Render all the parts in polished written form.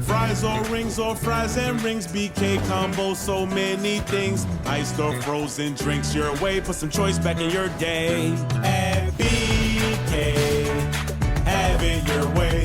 Fries or rings or fries and rings, BK combo, so many things. Iced or frozen drinks your way, put some choice back in your day. At BK, have it your way.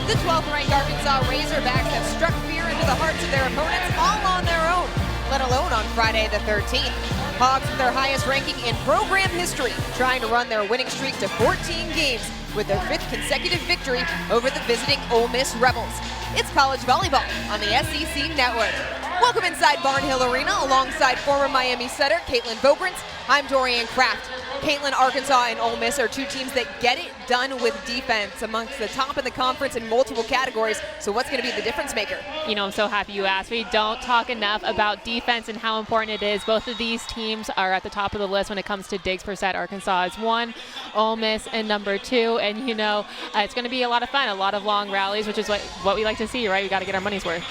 The 12th-ranked Arkansas Razorbacks have struck fear into the hearts of their opponents all on their own, let alone on Friday the 13th. Hogs with their highest ranking in program history, trying to run their winning streak to 14 games with their 5th consecutive victory over the visiting Ole Miss Rebels. It's college volleyball on the SEC Network. Welcome inside Barnhill Arena alongside former Miami setter Caitlin Vogrance. I'm Dorian Kraft. Caitlin, Arkansas, and Ole Miss are two teams that get it done with defense, amongst the top in the conference in multiple categories. So what's going to be the difference maker? You know, I'm so happy you asked. We don't talk enough about defense and how important it is. Both of these teams are at the top of the list when it comes to digs per set. Arkansas is 1, Ole Miss and number 2. And, you know, it's going to be a lot of fun, a lot of long rallies, which is what we like to see, right? We got to get our money's worth.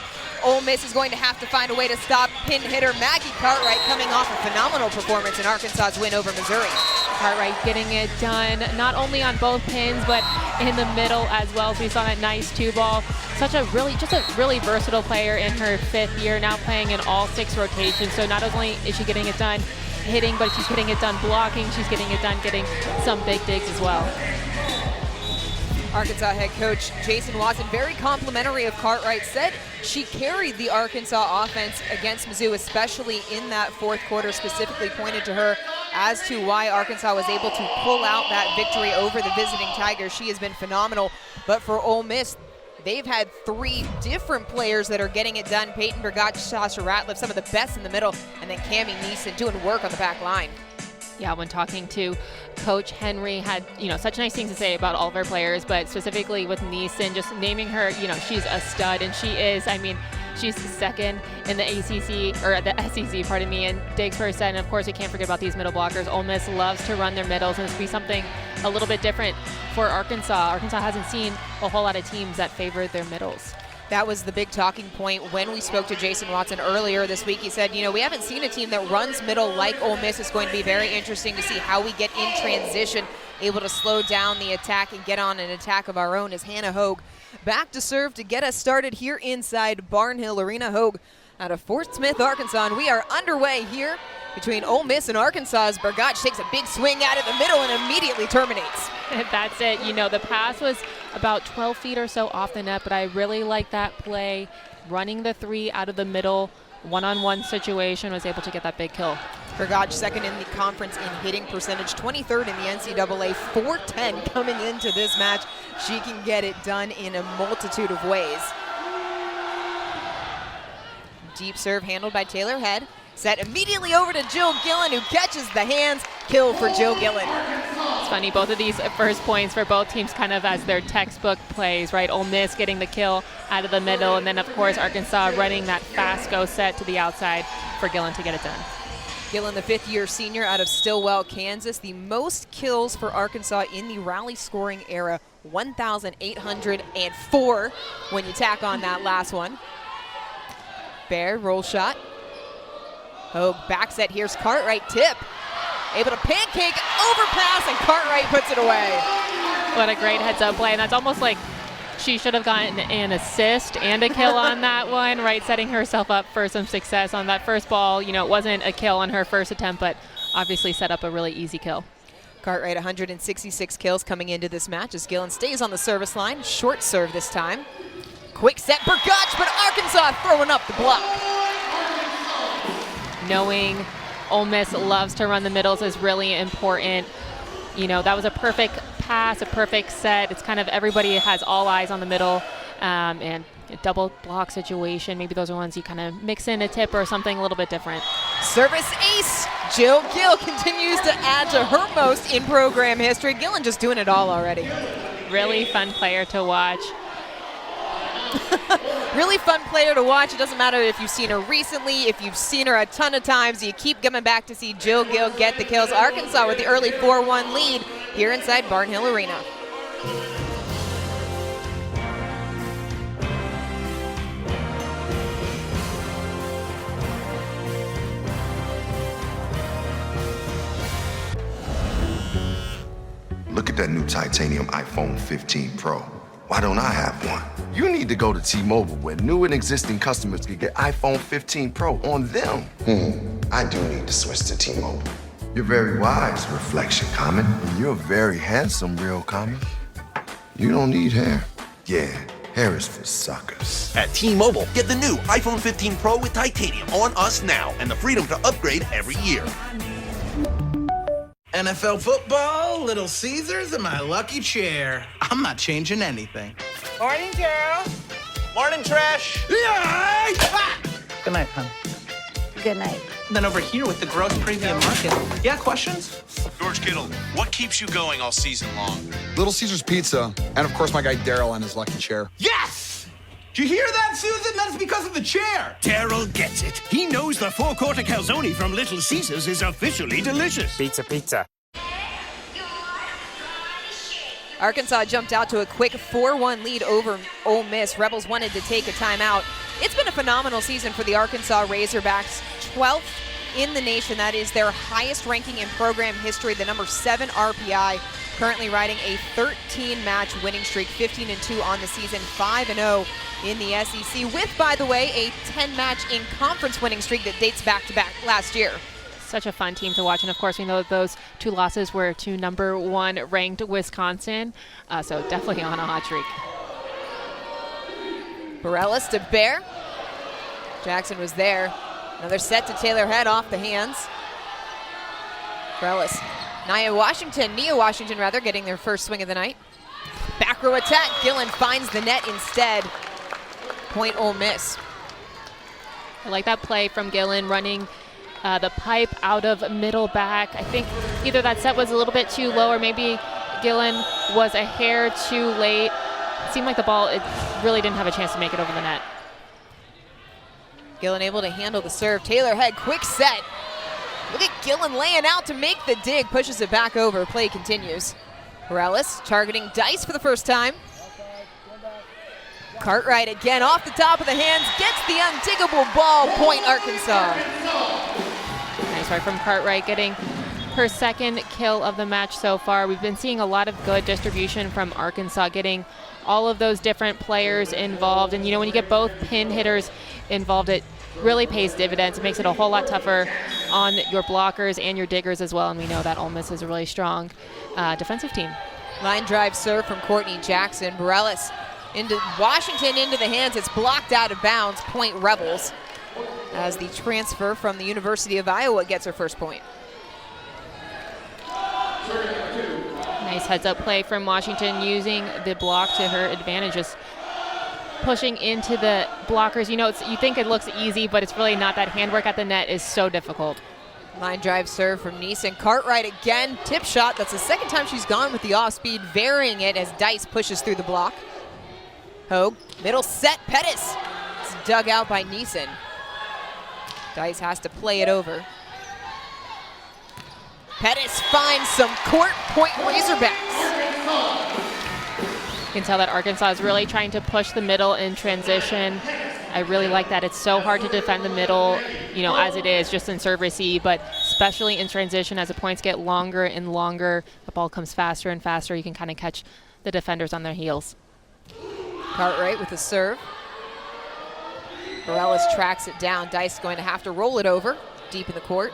Ole Miss is going to have to find a way to stop pin hitter Maggie Cartwright, coming off a phenomenal performance in Arkansas's win over Missouri. Cartwright getting it done not only on both pins, but in the middle as well. So we saw that nice 2-ball. Just a really versatile player in her 5th year, now playing in all 6 rotations. So not only is she getting it done hitting, but she's getting it done blocking. She's getting it done getting some big digs as well. Arkansas head coach Jason Watson, very complimentary of Cartwright, said she carried the Arkansas offense against Mizzou, especially in that 4th quarter, specifically pointed to her as to why Arkansas was able to pull out that victory over the visiting Tigers. She has been phenomenal. But for Ole Miss, they've had 3 different players that are getting it done. Peyton Bergach, Sasha Ratliff, some of the best in the middle, and then Cammie Neeson doing work on the back line. Yeah, when talking to Coach Henry, had, you know, such nice things to say about all of her players, but specifically with Neeson, just naming her, you know, she's a stud, and she is. I mean, she's 2nd in the ACC, or the SEC, pardon me, in digs per set. And of course, we can't forget about these middle blockers. Ole Miss loves to run their middles, and it's be something a little bit different for Arkansas. Arkansas hasn't seen a whole lot of teams that favor their middles. That was the big talking point when we spoke to Jason Watson earlier this week. He said, you know, we haven't seen a team that runs middle like Ole Miss. It's going to be very interesting to see how we get in transition, able to slow down the attack and get on an attack of our own, as Hannah Hogue back to serve to get us started here inside Barnhill Arena. Hogue out of Fort Smith, Arkansas, and we are underway here between Ole Miss and Arkansas as Bergach takes a big swing out of the middle and immediately terminates. That's it. You know, the pass was about 12 feet or so off the net, but I really like that play. Running the 3 out of the middle, one-on-one situation, was able to get that big kill. Bergach 2nd in the conference in hitting percentage, 23rd in the NCAA, 410 coming into this match. She can get it done in a multitude of ways. Deep serve handled by Taylor Head. Set immediately over to Jill Gillen, who catches the hands. Kill for Jill Gillen. It's funny, both of these first points for both teams kind of as their textbook plays, right? Ole Miss getting the kill out of the middle, and then, of course, Arkansas running that fast go set to the outside for Gillen to get it done. Gillen, the 5th-year senior out of Stillwell, Kansas. The most kills for Arkansas in the rally scoring era, 1,804 when you tack on that last one. Baird, roll shot. Hogue back set. Here's Cartwright, tip. Able to pancake, overpass, and Cartwright puts it away. What a great heads-up play, and that's almost like she should have gotten an assist and a kill on that one, right? Setting herself up for some success on that first ball. You know, it wasn't a kill on her first attempt, but obviously set up a really easy kill. Cartwright, 166 kills coming into this match as Gillen stays on the service line. Short serve this time. Quick set, Bergach, but Arkansas throwing up the block. Knowing Ole Miss loves to run the middles is really important. You know, that was a perfect pass, a perfect set. It's kind of everybody has all eyes on the middle, and a double block situation. Maybe those are ones you kind of mix in a tip or something a little bit different. Service ace. Jill Gill continues to add to her most in program history. Gillen just doing it all already. Really fun player to watch. Really fun player to watch. It doesn't matter if you've seen her recently, if you've seen her a ton of times, you keep coming back to see Jill Gill get the kills. Arkansas with the early 4-1 lead here inside Barnhill Arena. look at that new titanium iPhone 15 Pro. Why don't I have one? You need to go to T-Mobile, where new and existing customers can get iPhone 15 Pro on them. I do need to switch to T-Mobile. You're very wise, Reflection Common. And you're very handsome, Real Common. You don't need hair. Yeah, hair is for suckers. At T-Mobile, get the new iPhone 15 Pro with titanium on us now and the freedom to upgrade every year. NFL football, Little Caesars, and my lucky chair. I'm not changing anything. Morning, Gerald. Morning, Trish. Yeah! Good night, hon. Good night. Then over here with the gross premium market. Yeah, questions? George Kittle, what keeps you going all season long? Little Caesars Pizza, and of course my guy Daryl and his lucky chair. Yes! Did you hear that, Susan? That's because of the chair. Daryl gets it. He knows the four-quarter calzone from Little Caesars is officially delicious. Pizza. Arkansas jumped out to a quick 4-1 lead over Ole Miss. Rebels wanted to take a timeout. It's been a phenomenal season for the Arkansas Razorbacks. 12th in the nation. That is their highest ranking in program history. The number 7 RPI, currently riding a 13-match winning streak, 15-2 on the season, 5-0 in the SEC, with, by the way, a 10-match in conference winning streak that dates back to last year. Such a fun team to watch, and of course we know that those 2 losses were to number 1 ranked Wisconsin, so definitely on a hot streak. Bareilles to Bear. Jackson was there. Another set to Taylor Head off the hands. Bareilles. Nia Washington rather, getting their first swing of the night. Back row attack. Gillen finds the net instead. Point Ole Miss. I like that play from Gillen, running the pipe out of middle back. I think either that set was a little bit too low, or maybe Gillen was a hair too late. It seemed like the ball, it really didn't have a chance to make it over the net. Gillen able to handle the serve. Taylor Head, quick set. Look at Gillen laying out to make the dig, pushes it back over. Play continues. Bareilles targeting Dice for the first time. Cartwright again off the top of the hands, gets the undiggable ball. Point Arkansas. Nice work from Cartwright, getting her second kill of the match so far. We've been seeing a lot of good distribution from Arkansas, getting all of those different players involved. And you know, when you get both pin hitters involved, it really pays dividends. It makes it a whole lot tougher on your blockers and your diggers as well. And we know that Ole Miss is a really strong defensive team. Line drive serve from Courtney Jackson. Bareilles into Washington, into the hands. It's blocked out of bounds. Point Rebels, as the transfer from the University of Iowa gets her first point. Nice heads-up play from Washington, using the block to her advantage, just pushing into the blockers. You know, you think it looks easy, but it's really not. That handwork at the net is so difficult. Line drive serve from Neeson. Cartwright again, tip shot. That's the second time she's gone with the off-speed, varying it as Dice pushes through the block. Hogue, middle set, Pettis. It's dug out by Neeson. Dice has to play it over. Pettis finds some court. Point Razorbacks. You can tell that Arkansas is really trying to push the middle in transition. I really like that. It's so hard to defend the middle, you know, as it is just in serve receive, but especially in transition as the points get longer and longer, the ball comes faster and faster. You can kind of catch the defenders on their heels. Cartwright with the serve. Bareilles tracks it down. Dice going to have to roll it over deep in the court.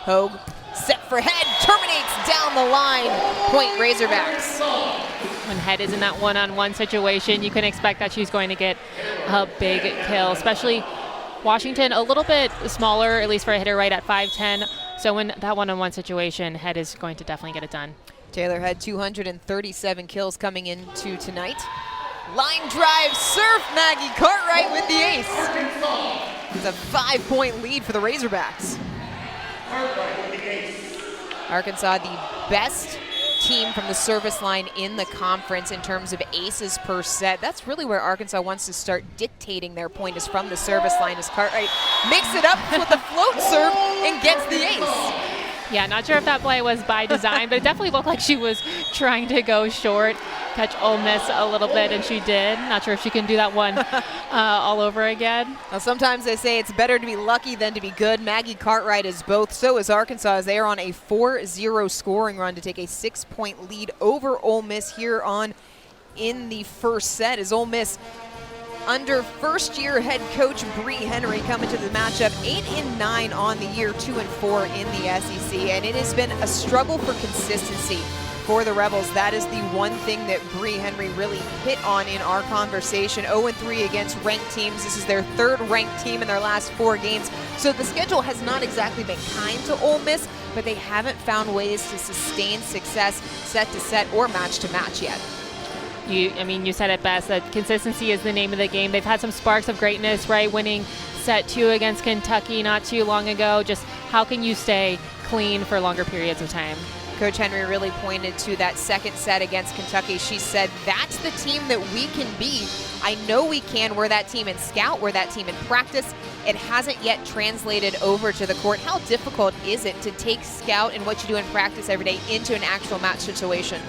Hogue set for Head, terminates down the line. Point Razorbacks. When Head is in that one-on-one situation, you can expect that she's going to get a big kill, especially Washington a little bit smaller, at least for a hitter, right at 5'10". So in that one-on-one situation, Head is going to definitely get it done. Taylor had 237 kills coming into tonight. Line drive, serve, Maggie Cartwright with the ace. It's a 5-point lead for the Razorbacks. Arkansas, the best team from the service line in the conference in terms of aces per set. That's really where Arkansas wants to start dictating their point, is from the service line, as Cartwright makes it up with a float serve and gets the ace. Yeah, not sure if that play was by design, but it definitely looked like she was trying to go short, catch Ole Miss a little bit, and she did. Not sure if she can do that one all over again. Well, sometimes they say it's better to be lucky than to be good. Maggie Cartwright is both. So is Arkansas, as they are on a 4-0 scoring run to take a 6-point lead over Ole Miss here on in the first set, as Ole Miss under first-year head coach Bree Henry coming to the matchup 8-9 on the year, 2-4 in the SEC, and it has been a struggle for consistency for the Rebels. That is the one thing that Bree Henry really hit on in our conversation. 0-3 against ranked teams. This is their third ranked team in their last 4 games. So the schedule has not exactly been kind to Ole Miss, but they haven't found ways to sustain success set to set or match to match yet. You said it best, that consistency is the name of the game. They've had some sparks of greatness, right? Winning set 2 against Kentucky not too long ago. Just how can you stay clean for longer periods of time? Coach Henry really pointed to that second set against Kentucky. She said, that's the team that we can be. I know we can. We're that team in scout. We're that team in practice. It hasn't yet translated over to the court. How difficult is it to take scout and what you do in practice every day into an actual match situation?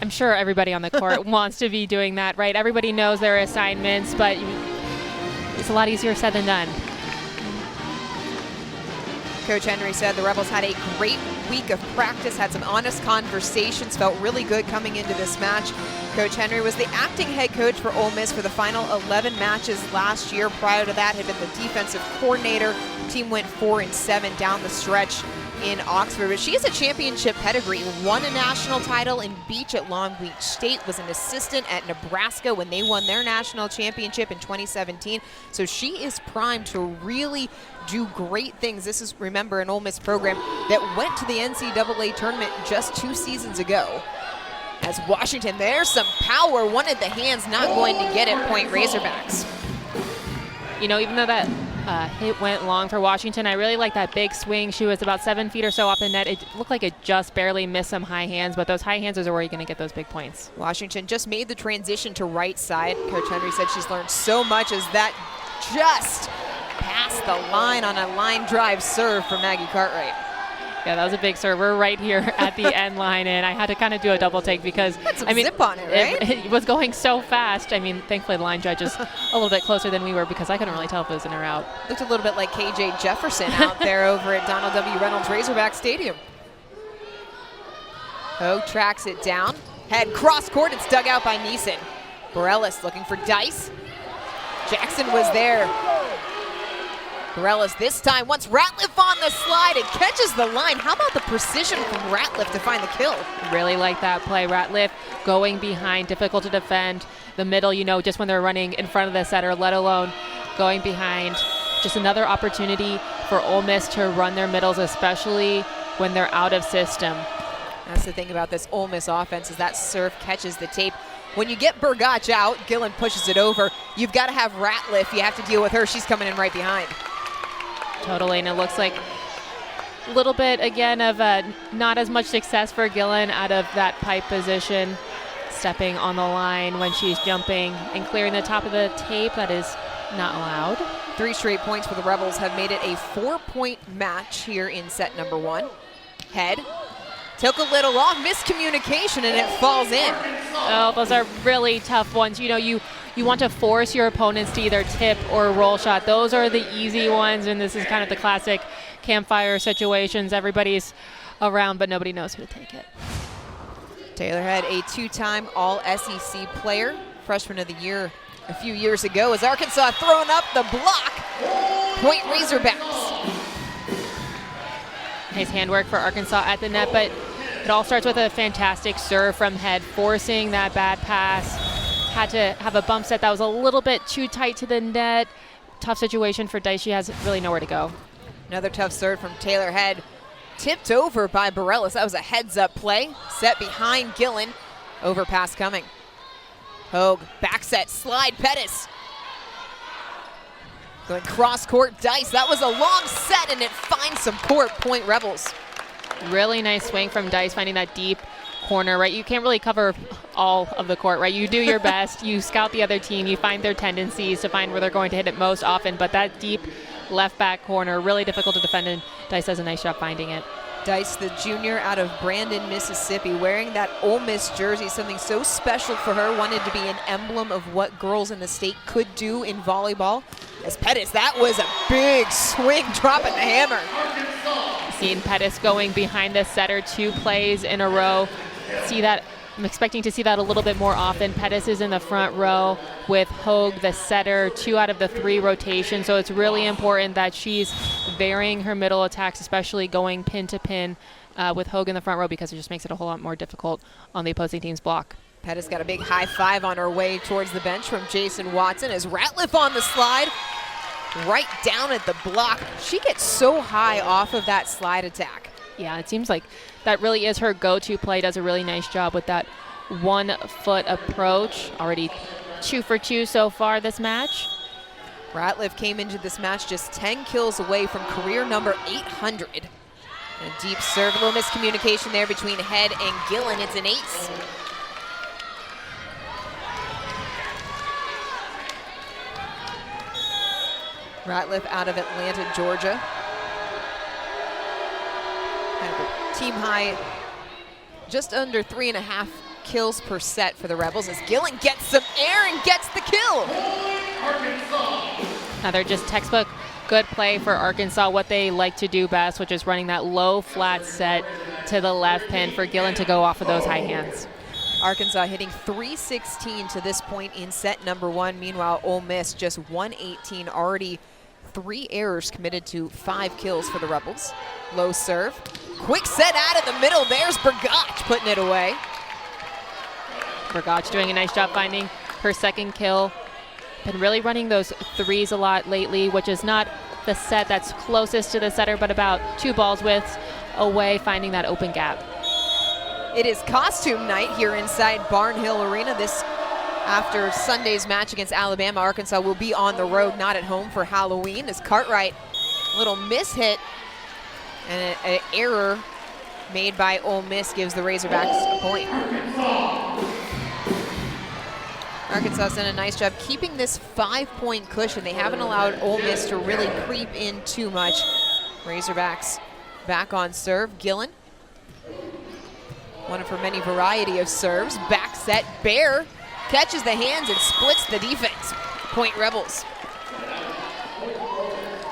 I'm sure everybody on the court wants to be doing that, right? Everybody knows their assignments, but it's a lot easier said than done. Coach Henry said the Rebels had a great week of practice, had some honest conversations, felt really good coming into this match. Coach Henry was the acting head coach for Ole Miss for the final 11 matches last year. Prior to that, had been the defensive coordinator. The team went 4-7 down the stretch in Oxford, but she has a championship pedigree, won a national title in Beach at Long Beach State, was an assistant at Nebraska when they won their national championship in 2017. So she is primed to really do great things. This is, remember, an Ole Miss program that went to the NCAA tournament just 2 seasons ago. As Washington, there's some power, wanted the hands, not going to get it, point Razorbacks. Even though that hit went long for Washington, I really like that big swing. She was about 7 feet or so off the net. It looked like it just barely missed some high hands, but those high hands are where you're going to get those big points. Washington just made the transition to right side. Coach Henry said she's learned so much as that just passed the line on a line drive serve from Maggie Cartwright. Yeah, that was a big serve. We're right here at the end line, and I had to kind of do a double take because zip on it, right? It was going so fast. Thankfully the line judge is a little bit closer than we were because I couldn't really tell if it was in or out. Looked a little bit like KJ Jefferson out there over at Donald W. Reynolds Razorback Stadium. Hogue tracks it down. Head cross court, it's dug out by Neeson. Borellis looking for Dice. Jackson was there. Borellis this time wants Ratliff on the slide and catches the line. How about the precision from Ratliff to find the kill? Really like that play. Ratliff going behind, difficult to defend. The middle, just when they're running in front of the setter, let alone going behind. Just another opportunity for Ole Miss to run their middles, especially when they're out of system. That's the thing about this Ole Miss offense is that serve catches the tape. When you get Burgach out, Gillen pushes it over. You've got to have Ratliff. You have to deal with her. She's coming in right behind. Totally, and it looks like a little bit, again, of not as much success for Gillen out of that pipe position, stepping on the line when she's jumping and clearing the top of the tape. That is not allowed. 3 straight points for the Rebels have made it a 4-point match here in set number 1. Head. Took a little off, miscommunication, and it falls in. Oh, those are really tough ones. You want to force your opponents to either tip or roll shot. Those are the easy ones, and this is kind of the classic campfire situations. Everybody's around, but nobody knows who to take it. Taylor Head, a 2-time All-SEC player, freshman of the year a few years ago, as Arkansas throwing up the block. Point Razorbacks. Nice handwork for Arkansas at the net, but it all starts with a fantastic serve from Head, forcing that bad pass. Had to have a bump set that was a little bit too tight to the net. Tough situation for Dice. She has really nowhere to go. Another tough serve from Taylor Head. Tipped over by Borellis. That was a heads-up play. Set behind Gillen. Overpass coming. Hogue, back set, slide, Pettis. Going cross-court, Dice. That was a long set, and it finds some court. Point Rebels. Really nice swing from Dice, finding that deep corner, right? You can't really cover all of the court, right? You do your best. You scout the other team. You find their tendencies to find where they're going to hit it most often, but that deep left back corner. Really difficult to defend, and Dice does a nice job finding it. Dice, the junior out of Brandon, Mississippi, wearing that Ole Miss jersey, something so special for her, wanted to be an emblem of what girls in the state could do in volleyball. As Pettis, that was a big swing, dropping the hammer. Seeing Pettis going behind the setter 2 plays in a row. See that, I'm expecting to see that a little bit more often. Pettis is in the front row with Hogue, the setter, 2 out of the 3 rotations. So it's really important that she's varying her middle attacks, especially going pin to pin with Hogue in the front row, because it just makes it a whole lot more difficult on the opposing team's block. Pettis got a big high five on her way towards the bench from Jason Watson as Ratliff on the slide, right down at the block. She gets so high off of that slide attack. Yeah, it seems like that really is her go-to play. Does a really nice job with that 1-foot approach. Already 2 for 2 so far this match. Ratliff came into this match just 10 kills away from career number 800. And a deep serve, a little miscommunication there between Head and Gillen. It's an ace. Ratliff out of Atlanta, Georgia. Team high, just under 3.5 kills per set for the Rebels as Gillen gets some air and gets the kill. Another just textbook good play for Arkansas, what they like to do best, which is running that low flat set to the left pin for Gillen to go off of those high hands. Arkansas hitting 316 to this point in set number 1. Meanwhile, Ole Miss just 118, already 3 errors committed to 5 kills for the Rebels. Low serve. Quick set out of the middle. There's Bergach putting it away. Bergach doing a nice job finding her 2nd kill. Been really running those 3s a lot lately, which is not the set that's closest to the setter, but about 2 balls widths away, finding that open gap. It is costume night here inside Barnhill Arena. This after Sunday's match against Alabama. Arkansas will be on the road, not at home for Halloween. As Cartwright, little miss-hit and an error made by Ole Miss gives the Razorbacks a point. Arkansas done a nice job keeping this 5-point cushion. They haven't allowed Ole Miss to really creep in too much. Razorbacks back on serve. Gillen, one of her many variety of serves. Back set, Bear catches the hands and splits the defense. Point Rebels.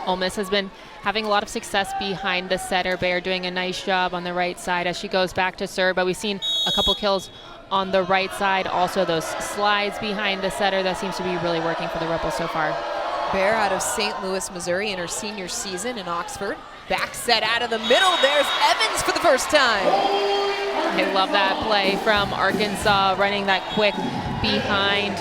Ole Miss has been having a lot of success behind the setter. Bear doing a nice job on the right side as she goes back to serve, but we've seen a couple kills on the right side. Also those slides behind the setter, that seems to be really working for the Rebels so far. Bear out of St. Louis, Missouri in her senior season in Oxford. Back set out of the middle. There's Evans for the first time. I love that play from Arkansas, running that quick behind.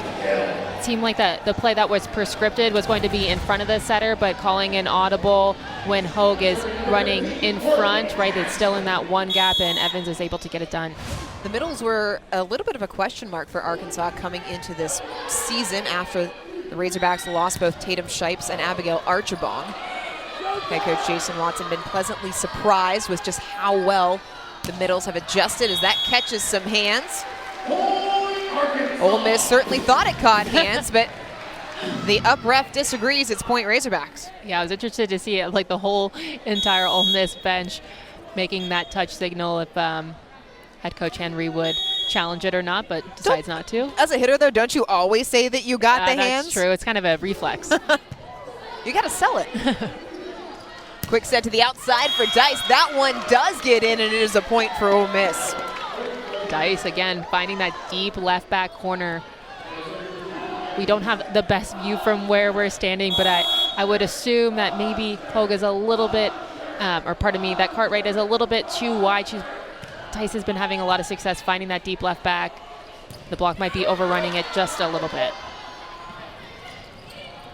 It seemed like the play that was prescripted was going to be in front of the setter, but calling an audible when Hogue is running in front, right? It's still in that one gap, and Evans is able to get it done. The middles were a little bit of a question mark for Arkansas coming into this season after the Razorbacks lost both Tatum Shipes and Abigail Archibong. Head coach Jason Watson been pleasantly surprised with just how well the middles have adjusted as that catches some hands. Ole Miss certainly thought it caught hands, but the up ref disagrees. It's point Razorbacks. Yeah, I was interested to see it, like the whole entire Ole Miss bench making that touch signal if head coach Henry would challenge it or not, but decides not to. As a hitter, though, don't you always say that you got the hands? That's true. It's kind of a reflex. You got to sell it. Quick set to the outside for Dice. That one does get in, and it is a point for Ole Miss. Dice, again, finding that deep left back corner. We don't have the best view from where we're standing, but I would assume that maybe Hogue is a little bit, that Cartwright is a little bit too wide. Dice has been having a lot of success finding that deep left back. The block might be overrunning it just a little bit.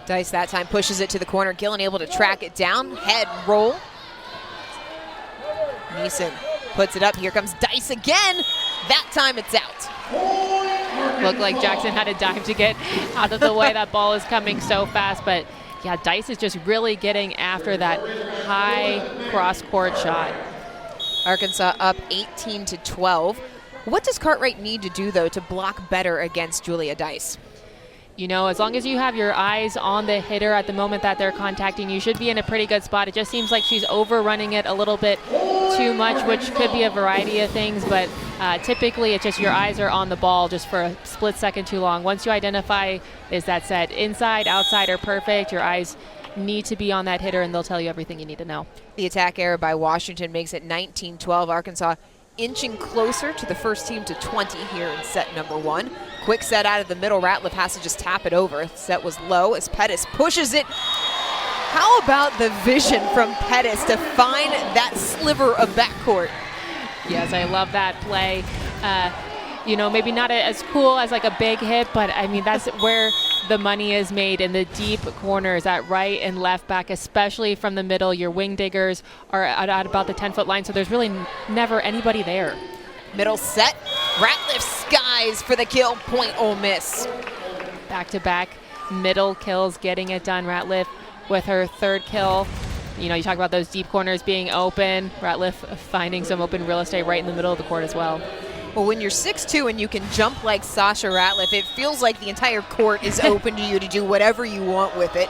Dice that time pushes it to the corner. Gillen able to track it down. Head roll. Neeson puts it up. Here comes Dice again. That time it's out. Looked like Jackson had a dive to get out of the way. That ball is coming so fast, but yeah, Dice is just really getting after that high cross-court shot. Arkansas up 18-12. What does Cartwright need to do, though, to block better against Julia Dice? You know, as long as you have your eyes on the hitter at the moment that they're contacting, you should be in a pretty good spot. It just seems like she's overrunning it a little bit too much, which could be a variety of things, but typically it's just your eyes are on the ball just for a split second too long. Once you identify, is that set inside, outside, or perfect, your eyes need to be on that hitter and they'll tell you everything you need to know. The attack error by Washington makes it 19-12. Arkansas inching closer to the first team to 20 here in set number 1. Quick set out of the middle. Ratliff has to just tap it over. Set was low as Pettis pushes it. How about the vision from Pettis to find that sliver of backcourt? Yes, I love that play. You know, maybe not as cool as like a big hit, but I mean, that's where the money is made, in the deep corners at right and left back, especially from the middle. Your wing diggers are at about the 10-foot line, so there's really never anybody there. Middle set. Ratliff skies for the kill. Point Ole Miss. Back-to-back middle kills, getting it done. Ratliff with her 3rd kill. You know, you talk about those deep corners being open. Ratliff finding some open real estate right in the middle of the court as well. Well, when you're 6'2" and you can jump like Sasha Ratliff, it feels like the entire court is open to you to do whatever you want with it.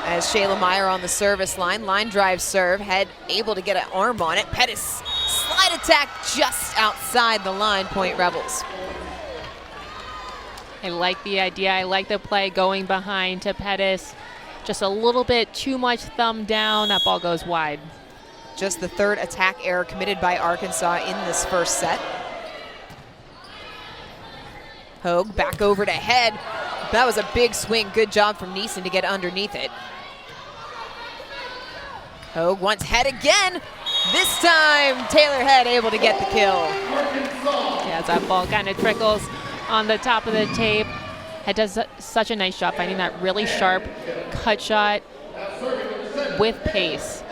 As Shayla Meyer on the service line drive serve, Head able to get an arm on it. Pettis, slide attack just outside the line, point Rebels. I like the idea. I like the play going behind to Pettis. Just a little bit too much thumb down. That ball goes wide. Just the 3rd attack error committed by Arkansas in this first set. Hogue back over to Head. That was a big swing. Good job from Neeson to get underneath it. Hogue wants Head again. This time, Taylor Head able to get the kill. Yeah, as that ball kind of trickles on the top of the tape. Head does such a nice job finding that really sharp cut shot with pace.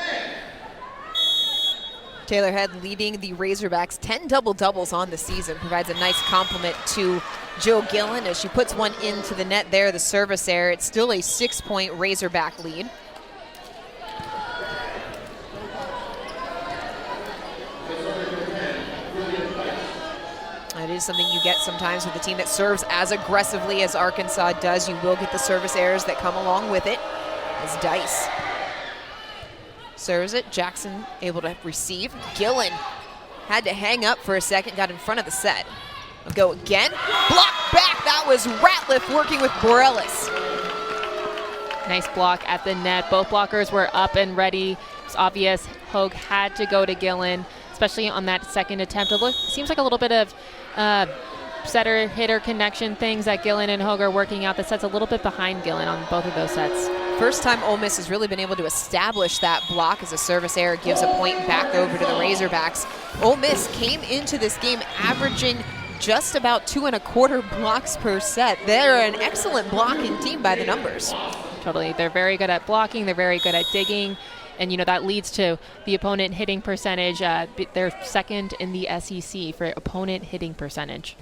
Taylor Head leading the Razorbacks 10 double-doubles on the season. Provides a nice compliment to Jill Gillen as she puts one into the net there, the service error. It's still a 6-point Razorback lead. It is something you get sometimes with a team that serves as aggressively as Arkansas does. You will get the service errors that come along with it. As Dice serves it, Jackson able to receive. Gillen had to hang up for a second, got in front of the set. I'll go again, block back. That was Ratliff working with Borellis. Nice block at the net. Both blockers were up and ready. It's obvious Hogue had to go to Gillen, especially on that second attempt. It seems like a little bit of setter-hitter connection things that Gillen and Hogue are working out. The set's a little bit behind Gillen on both of those sets. First time Ole Miss has really been able to establish that block as a service error gives a point back over to the Razorbacks. Ole Miss came into this game averaging just about 2.25 blocks per set. They're an excellent blocking team by the numbers. Totally. They're very good at blocking. They're very good at digging. And, you know, that leads to the opponent hitting percentage. They're 2nd in the SEC for opponent hitting percentage.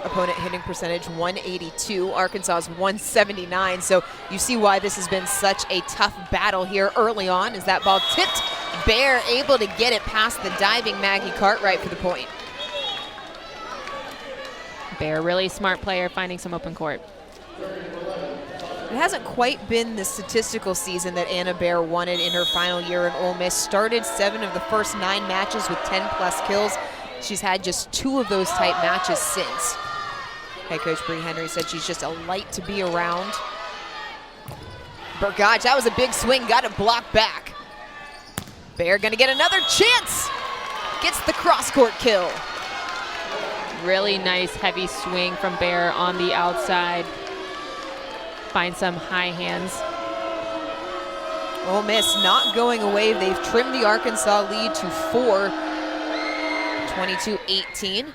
Opponent hitting percentage 182. Arkansas's 179. So you see why this has been such a tough battle here early on, as that ball tipped. Bear able to get it past the diving Maggie Cartwright for the point. Bear, really smart player, finding some open court. It hasn't quite been the statistical season that Anna Bear wanted in her final year in Ole Miss. Started 7 of the first 9 matches with 10+ kills. She's had just 2 of those type matches since. Head coach Bree Henry said she's just a light to be around. Burgage, that was a big swing, got a block back. Bear gonna get another chance. Gets the cross-court kill. Really nice heavy swing from Bear on the outside. Find some high hands. Ole Miss not going away. They've trimmed the Arkansas lead to 4, 22-18.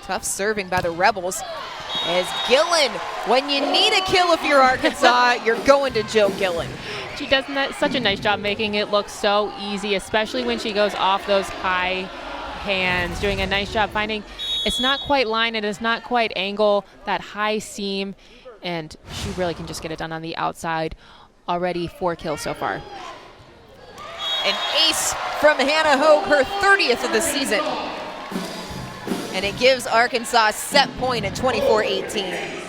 Tough serving by the Rebels. As Gillen, when you need a kill if you're Arkansas, you're going to Jill Gillen. She does such a nice job making it look so easy, especially when she goes off those high hands, doing a nice job finding, it's not quite line, it is not quite angle, that high seam, and she really can just get it done on the outside. Already 4 kills so far. An ace from Hannah Hogue, her 30th of the season. And it gives Arkansas set point at 24-18.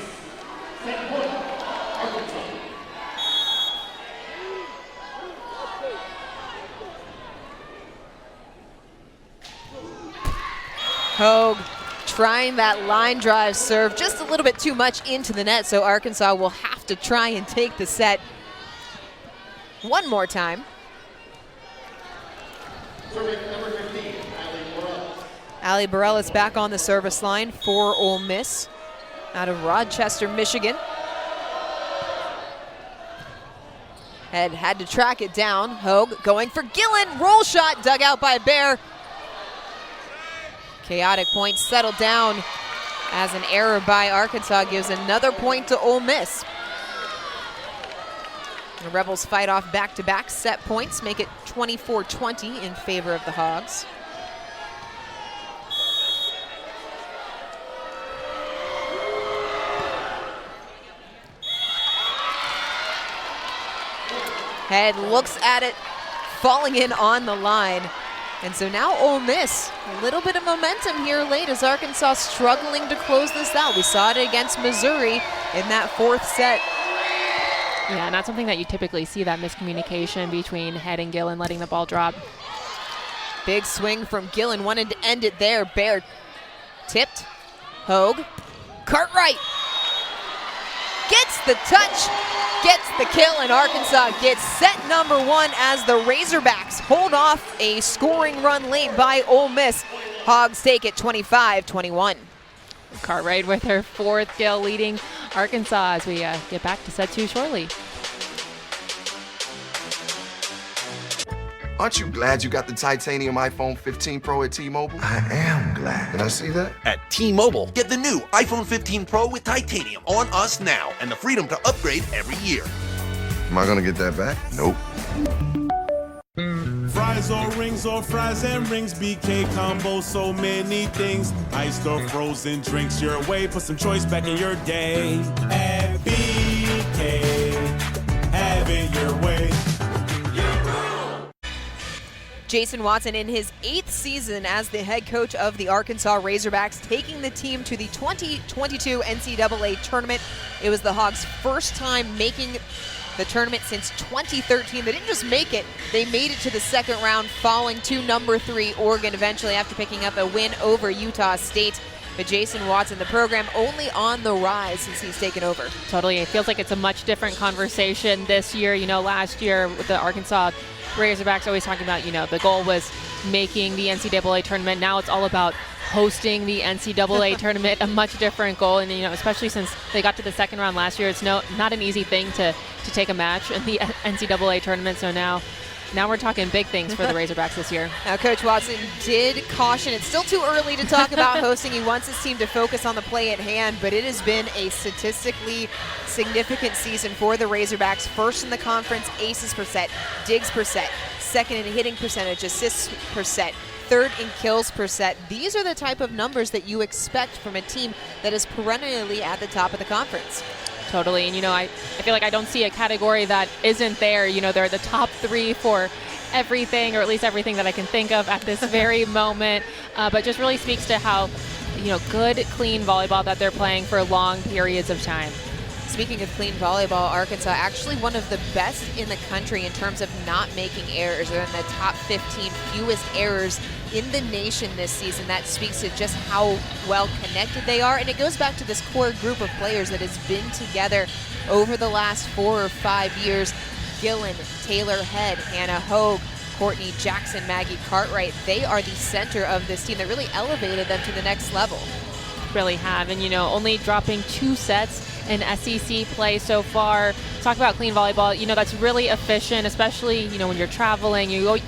Hogue trying that line drive serve just a little bit too much into the net, so Arkansas will have to try and take the set one more time. Allie Bareilles back on the service line for Ole Miss out of Rochester, Michigan. Had to track it down. Hogue going for Gillen. Roll shot dug out by Bear. Chaotic point settled down as an error by Arkansas gives another point to Ole Miss. The Rebels fight off back-to-back set points, make it 24-20 in favor of the Hogs. Head looks at it, falling in on the line. And so now Ole Miss, a little bit of momentum here late as Arkansas struggling to close this out. We saw it against Missouri in that fourth set. Yeah, not something that you typically see, that miscommunication between Head and Gillen letting the ball drop. Big swing from Gillen, wanted to end it there. Bear tipped. Hogue. Cartwright gets the touch, gets the kill, and Arkansas gets set number one as the Razorbacks hold off a scoring run late by Ole Miss. Hogs take it 25-21. Cartwright with her fourth kill, leading Arkansas as we get back to set two shortly. Aren't you glad you got the titanium iPhone 15 Pro at T-Mobile? I am glad. Can I see that? At T-Mobile, get the new iPhone 15 Pro with titanium on us now and the freedom to upgrade every year. Am I gonna get that back? Nope. Fries or fries and rings, BK combo, so many things. Iced or frozen drinks your way, put some choice back in your day. At BK, have it your way. Jason Watson in his 8th season as the head coach of the Arkansas Razorbacks, taking the team to the 2022 NCAA tournament. It was the Hogs' first time making the tournament since 2013. They didn't just make it, they made it to the second round, falling to number 3 Oregon eventually after picking up a win over Utah State. But Jason Watson, the program only on the rise since he's taken over. Totally, it feels like it's a much different conversation this year. You know, last year with the Arkansas Razorbacks always talking about, you know, the goal was making the NCAA tournament. Now it's all about hosting the NCAA tournament, a much different goal. And, you know, especially since they got to the second round last year, it's not an easy thing to take a match in the NCAA tournament. So now we're talking big things for the Razorbacks this year. Now, Coach Watson did caution it's still too early to talk about hosting. He wants his team to focus on the play at hand, but it has been a statistically significant season for the Razorbacks. First in the conference, aces per set, digs per set, second in hitting percentage, assists per set, third in kills per set. These are the type of numbers that you expect from a team that is perennially at the top of the conference. Totally, and you know, I feel like I don't see a category that isn't there. You know, they're the top 3 for everything, or at least everything that I can think of at this very moment. But just really speaks to how, you know, good, clean volleyball that they're playing for long periods of time. Speaking of clean volleyball, Arkansas actually one of the best in the country in terms of not making errors. They're in the top 15 fewest errors in the nation this season. That speaks to just how well connected they are, and it goes back to this core group of players that has been together over the last 4 or 5 years. Gillen, Taylor Head, Hannah Hogue, Courtney Jackson, Maggie Cartwright. They are the center of this team that really elevated them to the next level. Really have, and you know, only dropping 2 sets in SEC play so far. Talk about clean volleyball, you know, that's really efficient, especially, you know, when you're traveling. You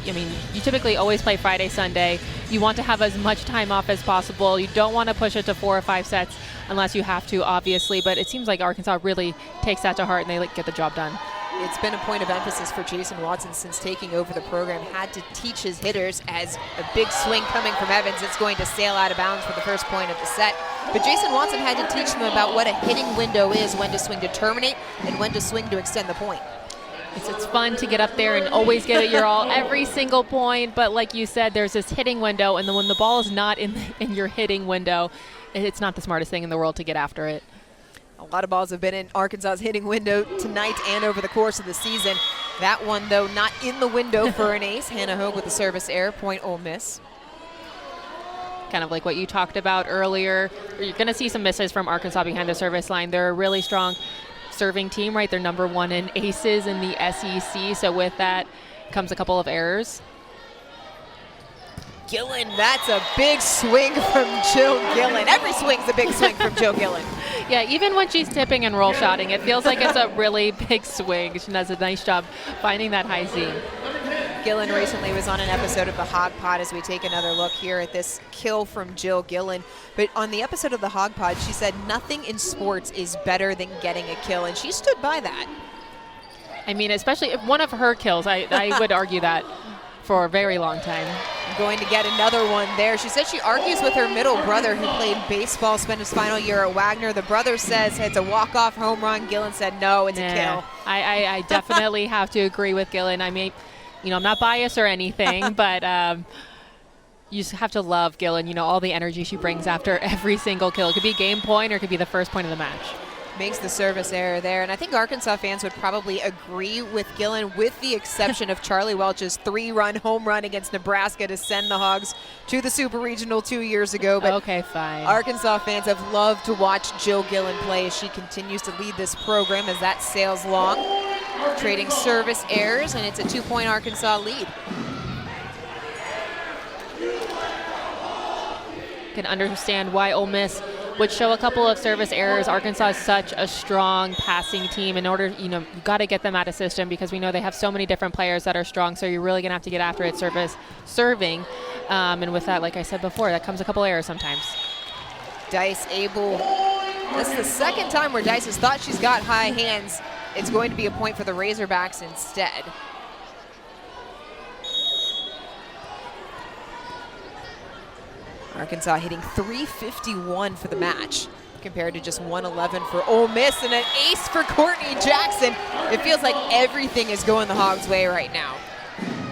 typically always play Friday, Sunday. You want to have as much time off as possible. You don't want to push it to 4 or 5 sets unless you have to, obviously, but it seems like Arkansas really takes that to heart and they get the job done. It's been a point of emphasis for Jason Watson since taking over the program. Had to teach his hitters as a big swing coming from Evans. It's going to sail out of bounds for the first point of the set. But Jason Watson had to teach them about what a hitting window is, when to swing to terminate and when to swing to extend the point. It's fun to get up there and always get it your all every single point, but like you said, there's this hitting window, and then when the ball is not in your hitting window, it's not the smartest thing in the world to get after it. A lot of balls have been in Arkansas's hitting window tonight and over the course of the season. That one, though, not in the window for an ace. Hannah Hogue with the service error, point Ole Miss. Kind of like what you talked about earlier. You're going to see some misses from Arkansas behind the service line. They're a really strong serving team, right? They're number 1 in aces in the SEC. So with that comes a couple of errors. Gillen, that's a big swing from Jill Gillen. Every swing's a big swing from Jill Gillen. Yeah, even when she's tipping and roll shotting, it feels like it's a really big swing. She does a nice job finding that high seam. Gillen recently was on an episode of the Hog Pod as we take another look here at this kill from Jill Gillen. But on the episode of the Hog Pod, she said nothing in sports is better than getting a kill, and she stood by that. I mean, especially if one of her kills, I would argue that for a very long time. Going to get another one there. She said she argues with her middle brother who played baseball, spent his final year at Wagner. The brother says it's a walk-off home run. Gillen said no, it's a kill. I definitely have to agree with Gillen. I mean, I'm not biased or anything, but you just have to love Gillen, all the energy she brings after every single kill. It could be game point or it could be the first point of the match. Makes the service error there. And I think Arkansas fans would probably agree with Gillen, with the exception of Charlie Welch's 3-run home run against Nebraska to send the Hogs to the Super Regional 2 years ago. But okay, fine. Arkansas fans have loved to watch Jill Gillen play as she continues to lead this program as that sails long, trading service errors, and it's a 2-point Arkansas lead. Can understand why Ole Miss would show a couple of service errors. Arkansas is such a strong passing team. In order, you've got to get them out of system because we know they have so many different players that are strong, so you're really going to have to get after it serving. And with that, like I said before, that comes a couple errors sometimes. Dice able, that's the second time where Dice has thought she's got high hands. It's going to be a point for the Razorbacks instead. Arkansas hitting .351 for the match compared to just .111 for Ole Miss, and an ace for Courtney Jackson. It feels like everything is going the Hogs' way right now.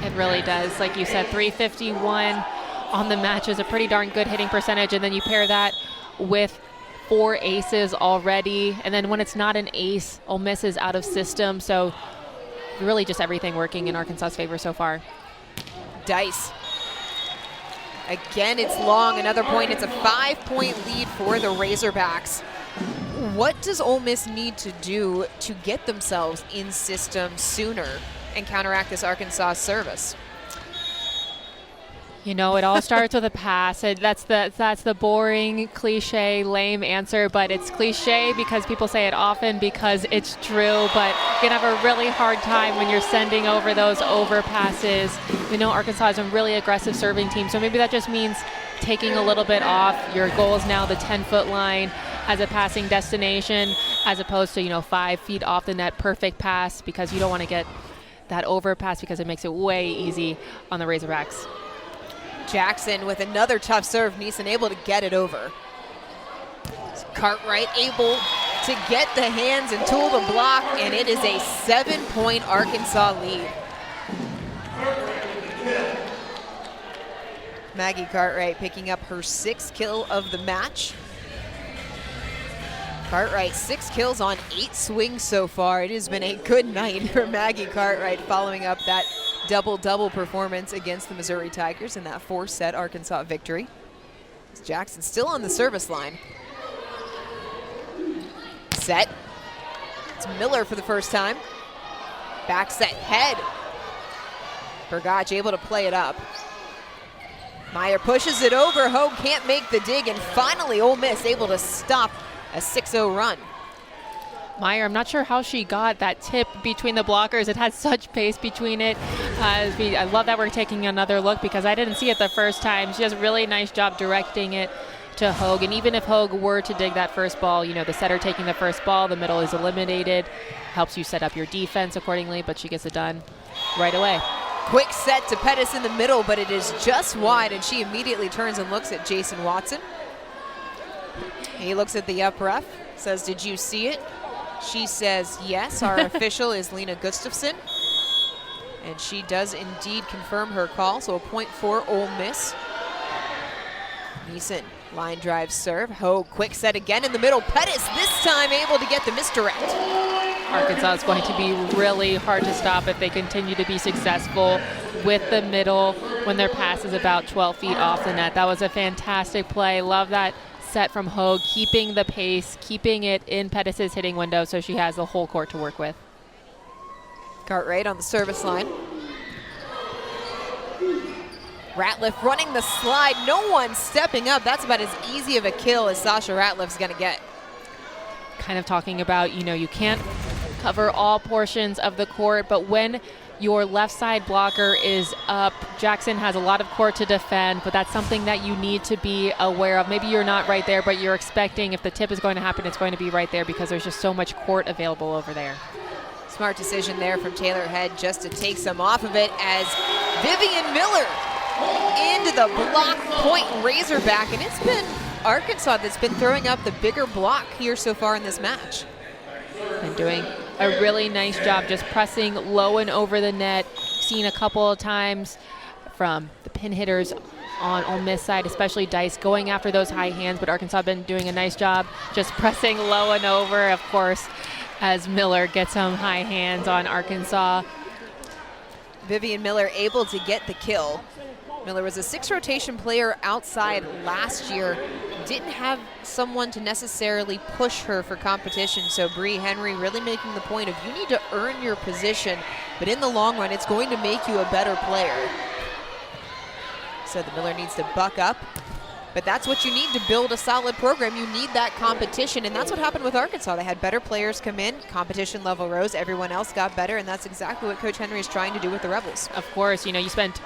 It really does. Like you said, .351 on the match is a pretty darn good hitting percentage, and then you pair that with 4 aces already, and then when it's not an ace, Ole Miss is out of system, so really just everything working in Arkansas's favor so far. Dice. Again, it's long, another point. It's a 5-point lead for the Razorbacks. What does Ole Miss need to do to get themselves in system sooner and counteract this Arkansas service? It all starts with a pass. That's the boring, cliche, lame answer, but it's cliche because people say it often because it's true, but you're going to have a really hard time when you're sending over those overpasses. We know Arkansas is a really aggressive serving team, so maybe that just means taking a little bit off. Your goal is now the 10-foot line as a passing destination as opposed to, 5 feet off the net, perfect pass, because you don't want to get that overpass because it makes it way easy on the Razorbacks. Jackson with another tough serve. Neeson able to get it over. Cartwright able to get the hands and tool the block, and it is a 7-point Arkansas lead. Maggie Cartwright picking up her 6th kill of the match. Cartwright 6 kills on 8 swings so far. It has been a good night for Maggie Cartwright following up that double-double performance against the Missouri Tigers in that 4-set Arkansas victory. Jackson still on the service line. Set. It's Miller for the first time. Back set, head. Burgach able to play it up. Meyer pushes it over. Hogue can't make the dig, and finally Ole Miss able to stop a 6-0 run. Meyer, I'm not sure how she got that tip between the blockers. It had such pace between it. I love that we're taking another look because I didn't see it the first time. She does a really nice job directing it to Hogue. And even if Hogue were to dig that first ball, the setter taking the first ball, the middle is eliminated. Helps you set up your defense accordingly, but she gets it done right away. Quick set to Pettis in the middle, but it is just wide, and she immediately turns and looks at Jason Watson. He looks at the up ref, says, "Did you see it?" She says yes. Our official is Lena Gustafson, and she does indeed confirm her call, so a point for Ole Miss. Neeson, line drive serve. Hogue, quick set again in the middle. Pettis this time able to get the misdirect. Arkansas is going to be really hard to stop if they continue to be successful with the middle when their pass is about 12 feet off the net. That was a fantastic play. Love that set from Hogue, keeping the pace, keeping it in Pettis' hitting window so she has the whole court to work with. Cartwright on the service line. Ratliff running the slide. No one stepping up. That's about as easy of a kill as Sasha Ratliff's going to get. Kind of talking about, you can't cover all portions of the court, but when your left side blocker is up, Jackson has a lot of court to defend, but that's something that you need to be aware of. Maybe you're not right there, but you're expecting if the tip is going to happen, it's going to be right there because there's just so much court available over there. Smart decision there from Taylor Head just to take some off of it as Vivian Miller into the block point Razorback, and it's been Arkansas that's been throwing up the bigger block here so far in this match. And doing a really nice job just pressing low and over the net. Seen a couple of times from the pin hitters on Ole Miss side, especially Dice, going after those high hands, but Arkansas been doing a nice job just pressing low and over, of course, as Miller gets some high hands on Arkansas. Vivian Miller able to get the kill. Miller was a 6 rotation player outside last year. Didn't have someone to necessarily push her for competition, so Bree Henry really making the point of you need to earn your position, but in the long run, it's going to make you a better player. So the Miller needs to buck up, but that's what you need to build a solid program. You need that competition, and that's what happened with Arkansas. They had better players come in, competition level rose, everyone else got better, and that's exactly what Coach Henry is trying to do with the Rebels. Of course, you spent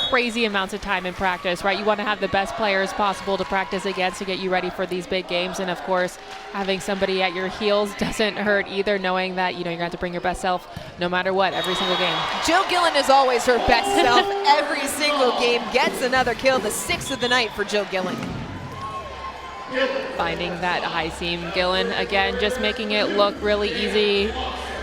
crazy amounts of time in practice, right? You want to have the best players possible to practice against to get you ready for these big games. And of course, having somebody at your heels doesn't hurt either, knowing that, you're going to have to bring your best self no matter what, every single game. Jill Gillen is always her best self every single game. Gets another kill, the 6th of the night for Jill Gillen. Finding that high seam. Gillen, again, just making it look really easy.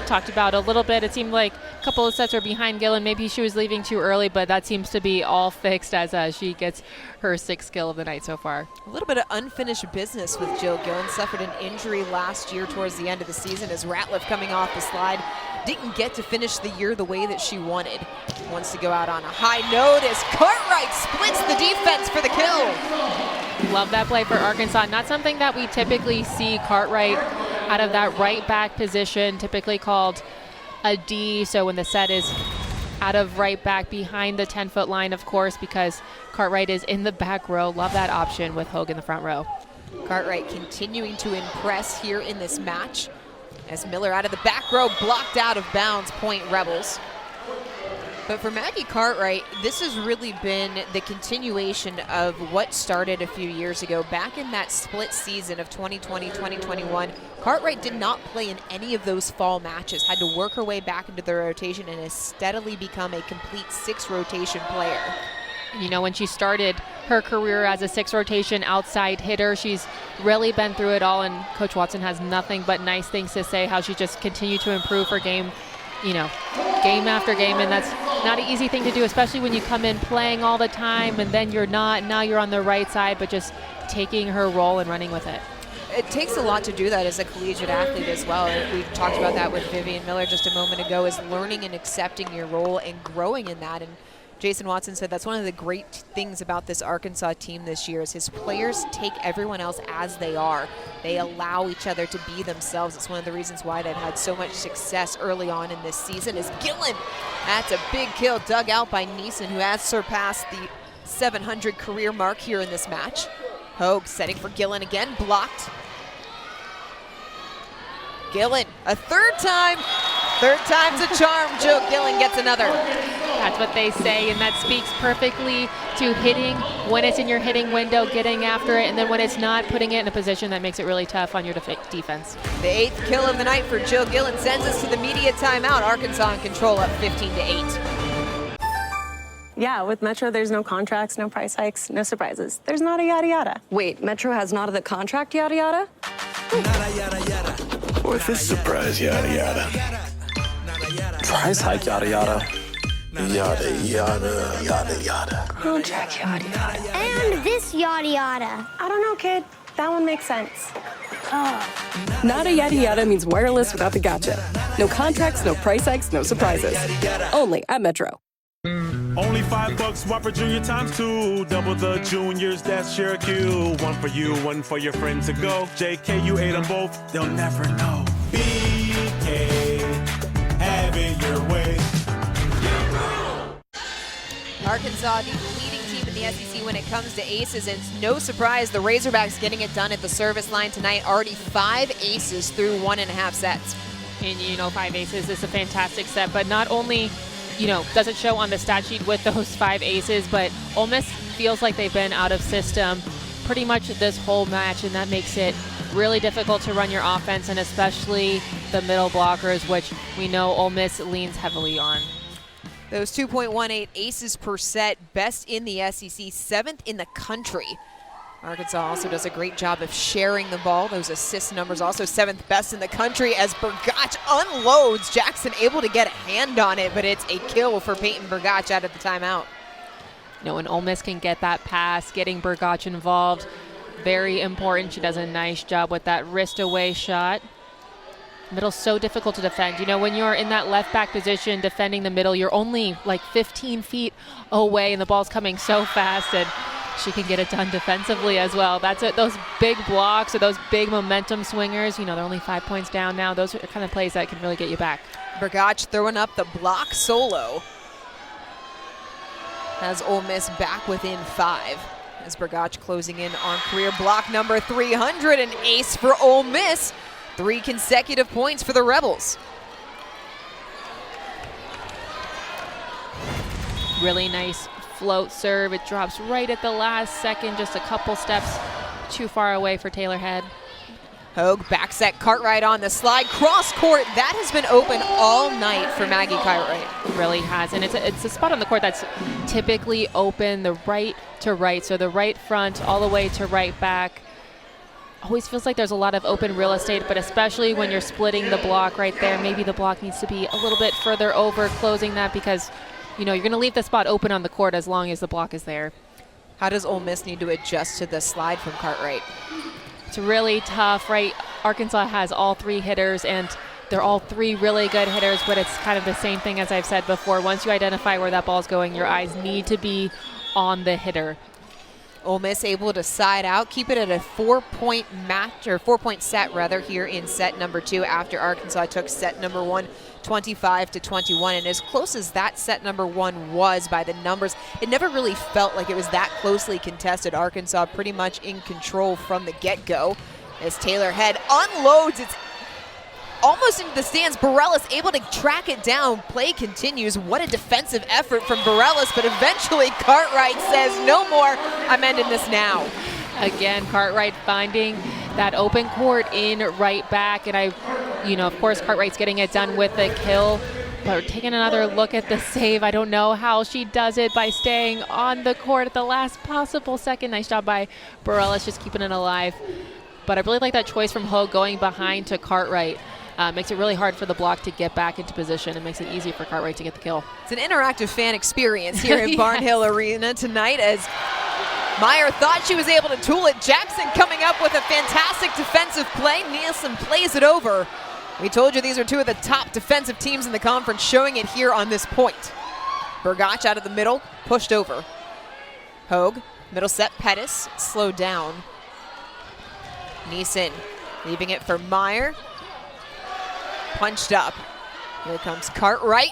Talked about a little bit. It seemed like a couple of sets are behind Gillen. Maybe she was leaving too early, but that seems to be all fixed as she gets her 6th kill of the night so far. A little bit of unfinished business with Jill Gillen. Suffered an injury last year towards the end of the season as Ratliff coming off the slide. Didn't get to finish the year the way that she wanted. Wants to go out on a high note as Cartwright splits the defense for the kill. Love that play for Arkansas. Not something that we typically see Cartwright out of that right back position, typically called a D. So when the set is out of right back behind the 10-foot line, of course, because Cartwright is in the back row. Love that option with Hogue in the front row. Cartwright continuing to impress here in this match as Miller out of the back row, blocked out of bounds, point Rebels. But for Maggie Cartwright, this has really been the continuation of what started a few years ago. Back in that split season of 2020-2021, Cartwright did not play in any of those fall matches, had to work her way back into the rotation and has steadily become a complete 6 rotation player. When she started her career as a 6 rotation outside hitter, she's really been through it all, and Coach Watson has nothing but nice things to say, how she just continued to improve her game, game after game, and that's not an easy thing to do, especially when you come in playing all the time and then you're not. Now you're on the right side, but just taking her role and running with it. It takes a lot to do that as a collegiate athlete as well. We talked about that with Vivian Miller just a moment ago, is learning and accepting your role and growing in that. And Jason Watson said that's one of the great things about this Arkansas team this year is his players take everyone else as they are. They allow each other to be themselves. It's one of the reasons why they've had so much success early on in this season is Gillen. That's a big kill dug out by Neeson, who has surpassed the 700 career mark here in this match. Hogue setting for Gillen again, blocked. Gillen, a third time. Third time's a charm. Jill Gillen gets another. That's what they say, and that speaks perfectly to hitting when it's in your hitting window, getting after it, and then when it's not, putting it in a position that makes it really tough on your defense. The 8th kill of the night for Jill Gillen sends us to the media timeout. Arkansas in control up 15-8. Yeah, with Metro, there's no contracts, no price hikes, no surprises. There's not a yada yada. Wait, Metro has not the contract yada yada? Nada yada yada. With this surprise yada yada. Price hike yada yada. Yada, yada, yada, yada. Contract yada yada. And this yada yada. I don't know, kid. That one makes sense. Nada yada yada means wireless without the gotcha. No contracts, no price hikes, no surprises. Only at Metro. Only $5 Whopper Junior times 2. Double the juniors, that's your cue. One for you, one for your friend to go. JK, you ate them both, they'll never know. BK, have it your way. Arkansas, the leading team in the SEC when it comes to aces, and it's no surprise the Razorbacks getting it done at the service line tonight. Already 5 aces through 1.5 sets. And 5 aces is a fantastic set, but not only does it show on the stat sheet with those 5 aces, but Ole Miss feels like they've been out of system pretty much this whole match, and that makes it really difficult to run your offense, and especially the middle blockers, which we know Ole Miss leans heavily on. Those 2.18 aces per set, best in the SEC, 7th in the country. Arkansas also does a great job of sharing the ball. Those assist numbers also 7th best in the country as Burgach unloads. Jackson able to get a hand on it, but it's a kill for Peyton Burgach out of the timeout. When Ole Miss can get that pass, getting Burgach involved, very important. She does a nice job with that wrist away shot. Middle's so difficult to defend. When you're in that left back position defending the middle, you're only like 15 feet away and the ball's coming so fast, and she can get it done defensively as well. That's it. Those big blocks or those big momentum swingers, they're only 5 points down now. Those are the kind of plays that can really get you back. Burgach throwing up the block solo. Has Ole Miss back within 5. As Burgach closing in on career block number 300, an ace for Ole Miss. 3 consecutive points for the Rebels. Really nice float serve. It drops right at the last second, just a couple steps too far away for Taylor Head. Hogue backs that Cartwright on the slide. Cross court, that has been open all night for Maggie Cartwright. It really has, and it's a spot on the court that's typically open, the right to right, so the right front all the way to right back. Always feels like there's a lot of open real estate, but especially when you're splitting the block right there, maybe the block needs to be a little bit further over, closing that, because you're going to leave the spot open on the court as long as the block is there. How does Ole Miss need to adjust to the slide from Cartwright? It's really tough, right? Arkansas has all 3 hitters, and they're all 3 really good hitters, but it's kind of the same thing as I've said before. Once you identify where that ball's going, your eyes need to be on the hitter. Ole Miss able to side out, keep it at a 4-point match, or 4-point set rather, here in set number 2 after Arkansas took set number 1 25-21. And as close as that set number 1 was by the numbers, it never really felt like it was that closely contested. Arkansas pretty much in control from the get-go. As Taylor Head unloads, it's almost into the stands. Bareilles able to track it down. Play continues. What a defensive effort from Bareilles, but eventually Cartwright says, no more, I'm ending this now. Again, Cartwright finding that open court in right back, and of course, Cartwright's getting it done with the kill, but taking another look at the save. I don't know how she does it by staying on the court at the last possible second. Nice job by Bareilles, just keeping it alive. But I really like that choice from Hogue going behind to Cartwright. Makes it really hard for the block to get back into position and makes it easy for Cartwright to get the kill. It's an interactive fan experience here at Yes. Barnhill Arena tonight, as Meyer thought she was able to tool it. Jackson coming up with a fantastic defensive play. Nielsen plays it over. We told you these are 2 of the top defensive teams in the conference, showing it here on this point. Burgach out of the middle, pushed over. Hogue, middle set, Pettis, slowed down. Neeson leaving it for Meyer. Punched up. Here comes Cartwright.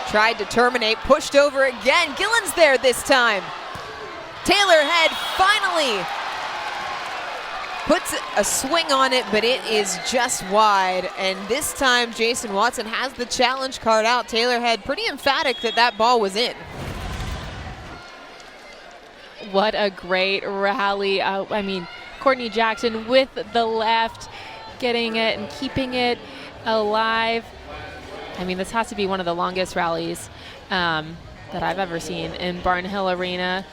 Tried to terminate, pushed over again. Gillen's there this time. Taylor Head finally puts a swing on it, but it is just wide. And this time, Jason Watson has the challenge card out. Taylor Head pretty emphatic that that ball was in. What a great rally. Courtney Jackson with the left, getting it and keeping it alive. This has to be one of the longest rallies that I've ever seen in Barnhill Arena.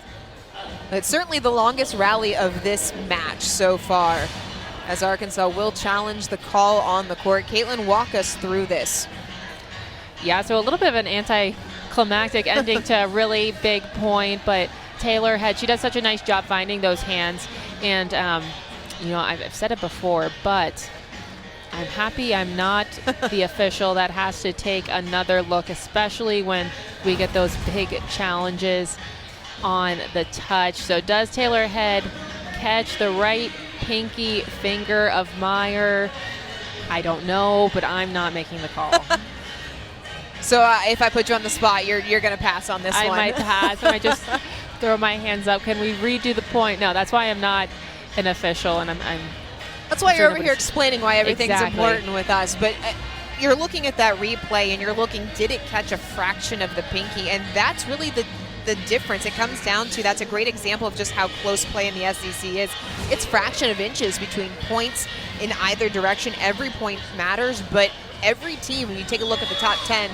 It's certainly the longest rally of this match so far, as Arkansas will challenge the call on the court. Caitlin, walk us through this. Yeah, so a little bit of an climactic ending to a really big point, but Taylor she does such a nice job finding those hands. And, I've said it before, but I'm happy I'm not the official that has to take another look, especially when we get those big challenges on the touch. So does Taylor Head catch the right pinky finger of Meyer? I don't know, but I'm not making the call. So if I put you on the spot, you're going to pass on this one. I might pass. I might just throw my hands up. Can we redo the point? No, that's why I'm not an official, and I'm that's why you're over here explaining why everything's important with us. But you're looking at that replay, and you're looking, did it catch a fraction of the pinky? And that's really the difference. It comes down to, that's a great example of just how close play in the SEC is. It's fraction of inches between points in either direction. Every point matters, but every team, when you take a look at the top 10,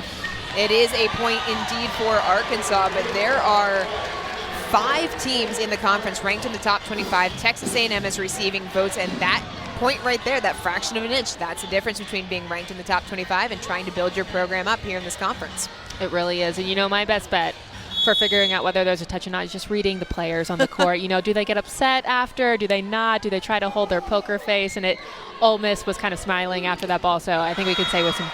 it is a point indeed for Arkansas, but there are 5 teams in the conference ranked in the top 25. Texas A&M is receiving votes, and that point right there, that fraction of an inch, that's the difference between being ranked in the top 25 and trying to build your program up here in this conference. It really is. And my best bet for figuring out whether there's a touch or not is just reading the players on the court. Do they get upset after? Do they not? Do they try to hold their poker face? And Ole Miss was kind of smiling after that ball, so I think we can say with some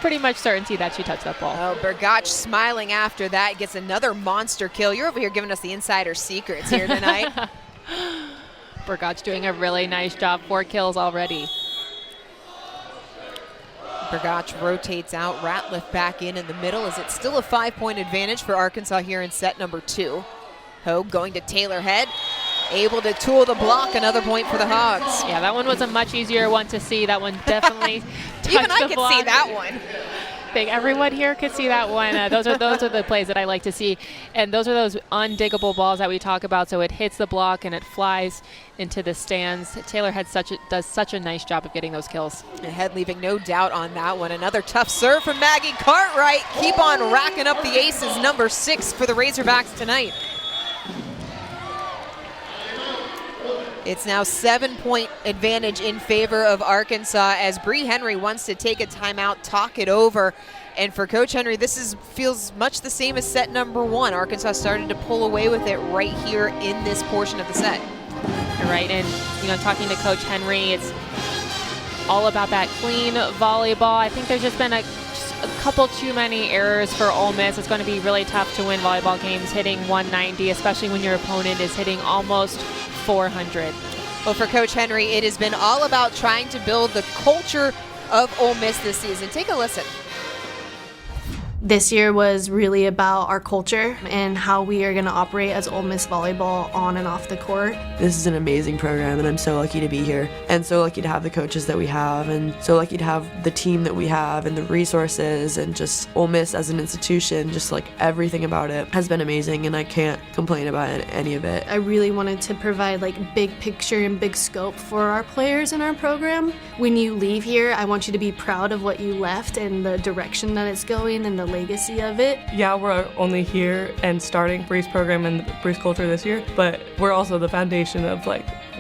pretty much certainty that she touched that ball. Oh, Bergach smiling after that, gets another monster kill. You're over here giving us the insider secrets here tonight. Bergach doing a really nice job. 4 kills already. Bergach rotates out, Ratliff back in the middle. Is it still a 5-point advantage for Arkansas here in set number 2? Hogue going to Taylor Head, able to tool the block. Another point for the Hogs. Yeah, that one was a much easier one to see. That one definitely touched Even I the could block. see that one. I think everyone here could see that one. Those are the plays that I like to see, and those are those undiggable balls that we talk about. So it hits the block and it flies into the stands. Taylor Head does such a nice job of getting those kills. Head leaving no doubt on that one. Another tough serve from Maggie Cartwright. Keep on racking up the aces. Number 6 for the Razorbacks tonight. It's now 7-point advantage in favor of Arkansas as Bree Henry wants to take a timeout, talk it over. And for Coach Henry, this feels much the same as set number 1. Arkansas started to pull away with it right here in this portion of the set. You're right, and talking to Coach Henry, it's all about that clean volleyball. I think there's just been a couple too many errors for Ole Miss. It's going to be really tough to win volleyball games hitting 190, especially when your opponent is hitting almost 400. Well, for Coach Henry, it has been all about trying to build the culture of Ole Miss this season. Take a listen. This year was really about our culture and how we are going to operate as Ole Miss volleyball on and off the court. This is an amazing program, and I'm so lucky to be here, and so lucky to have the coaches that we have, and so lucky to have the team that we have, and the resources, and just Ole Miss as an institution, just like everything about it has been amazing, and I can't complain about any of it. I really wanted to provide big picture and big scope for our players in our program. When you leave here, I want you to be proud of what you left and the direction that it's going and the legacy of it. Yeah, we're only here and starting Bree's program and Bree's culture this year, but we're also the foundation of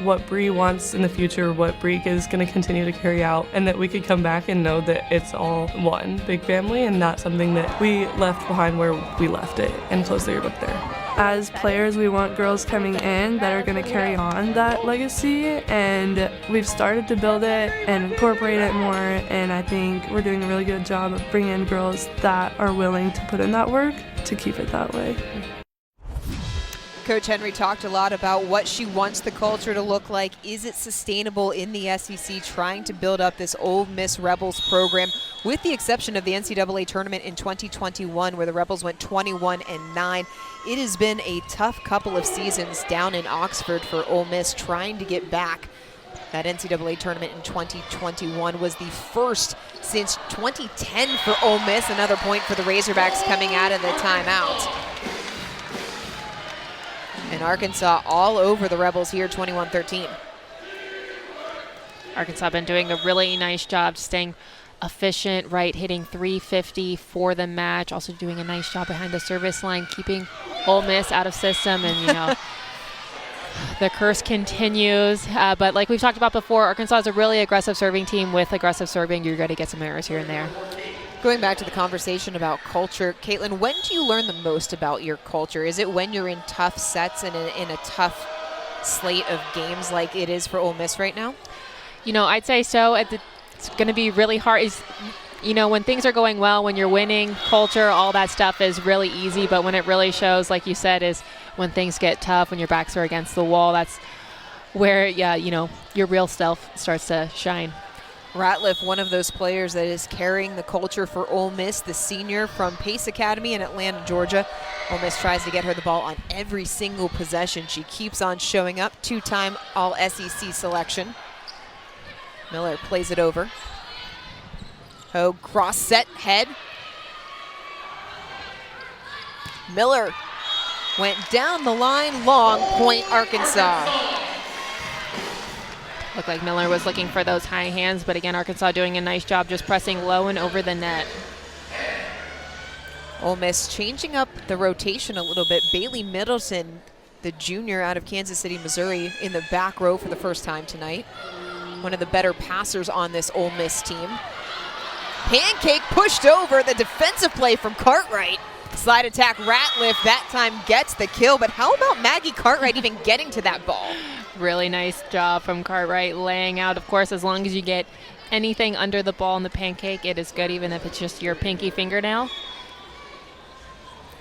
what Bree wants in the future, what Bree is going to continue to carry out, and that we could come back and know that it's all one big family and not something that we left behind where we left it and close the yearbook there. As players, we want girls coming in that are going to carry on that legacy, and we've started to build it and incorporate it more, and I think we're doing a really good job of bringing in girls that are willing to put in that work to keep it that way. Coach Henry talked a lot about what she wants the culture to look like. Is it sustainable in the SEC, trying to build up this Ole Miss Rebels program, with the exception of the NCAA tournament in 2021 where the Rebels went 21-9. It has been a tough couple of seasons down in Oxford for Ole Miss, trying to get back. That NCAA tournament in 2021 was the first since 2010 for Ole Miss. Another point for the Razorbacks coming out of the timeout. And Arkansas all over the Rebels here, 21-13. Arkansas been doing a really nice job staying efficient, right, hitting 350 for the match. Also doing a nice job behind the service line, keeping Ole Miss out of system. And, the curse continues. But like we've talked about before, Arkansas is a really aggressive serving team. With aggressive serving, you're going to get some errors here and there. Going back to the conversation about culture, Caitlin, when do you learn the most about your culture? Is it when you're in tough sets and in a tough slate of games like it is for Ole Miss right now? I'd say so. It's going to be really hard. When things are going well, when you're winning, culture, all that stuff is really easy. But when it really shows, like you said, is when things get tough, when your backs are against the wall, that's where, your real self starts to shine. Ratliff, one of those players that is carrying the culture for Ole Miss, the senior from Pace Academy in Atlanta, Georgia. Ole Miss tries to get her the ball on every single possession. She keeps on showing up, two-time All-SEC selection. Miller plays it over. Hogue cross set head. Miller went down the line, long point Arkansas. Looked like Miller was looking for those high hands, but again, Arkansas doing a nice job just pressing low and over the net. Ole Miss changing up the rotation a little bit. Bailey Middleton, the junior out of Kansas City, Missouri, in the back row for the first time tonight. One of the better passers on this Ole Miss team. Pancake pushed over, the defensive play from Cartwright. Slide attack Ratliff that time gets the kill, but how about Maggie Cartwright even getting to that ball? Really nice job from Cartwright laying out. Of course, as long as you get anything under the ball in the pancake, it is good, even if it's just your pinky fingernail.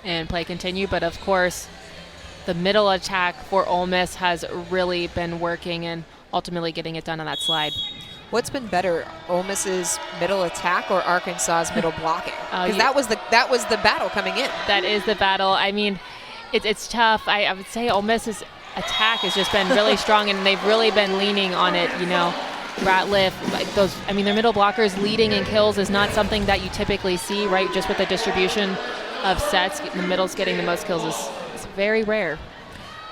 And play continue, but of course, the middle attack for Ole Miss has really been working and ultimately getting it done on that slide. What's been better, Ole Miss's middle attack or Arkansas's middle blocking? Because that was the battle coming in. That is the battle. I mean, it's tough. I would say Ole Miss's attack has just been really strong, and they've really been leaning on it. Ratliff, their middle blockers leading in kills is not something that you typically see, right? Just with the distribution of sets, the middle's getting the most kills is very rare.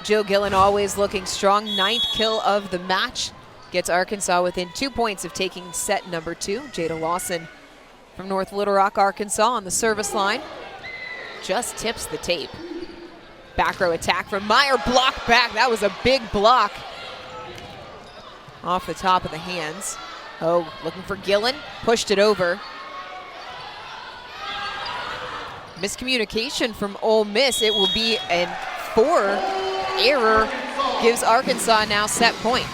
Jill Gillen always looking strong. 9th kill of the match. Gets Arkansas within 2 points of taking set number 2. Jada Lawson from North Little Rock, Arkansas on the service line. Just tips the tape. Back row attack from Meyer, block back. That was a big block. Off the top of the hands. Oh, looking for Gillen, pushed it over. Miscommunication from Ole Miss. It will be a 4 error. Gives Arkansas now set point.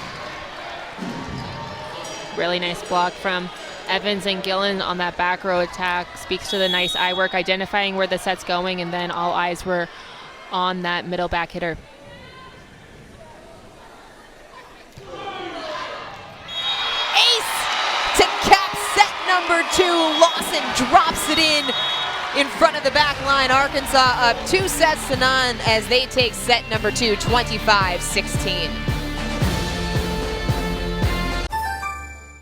Really nice block from Evans and Gillen on that back row attack. Speaks to the nice eye work, identifying where the set's going, and then all eyes were on that middle back hitter. Ace to cap set number 2. Lawson drops it in front of the back line. Arkansas up 2 sets to none as they take set number 2, 25-16.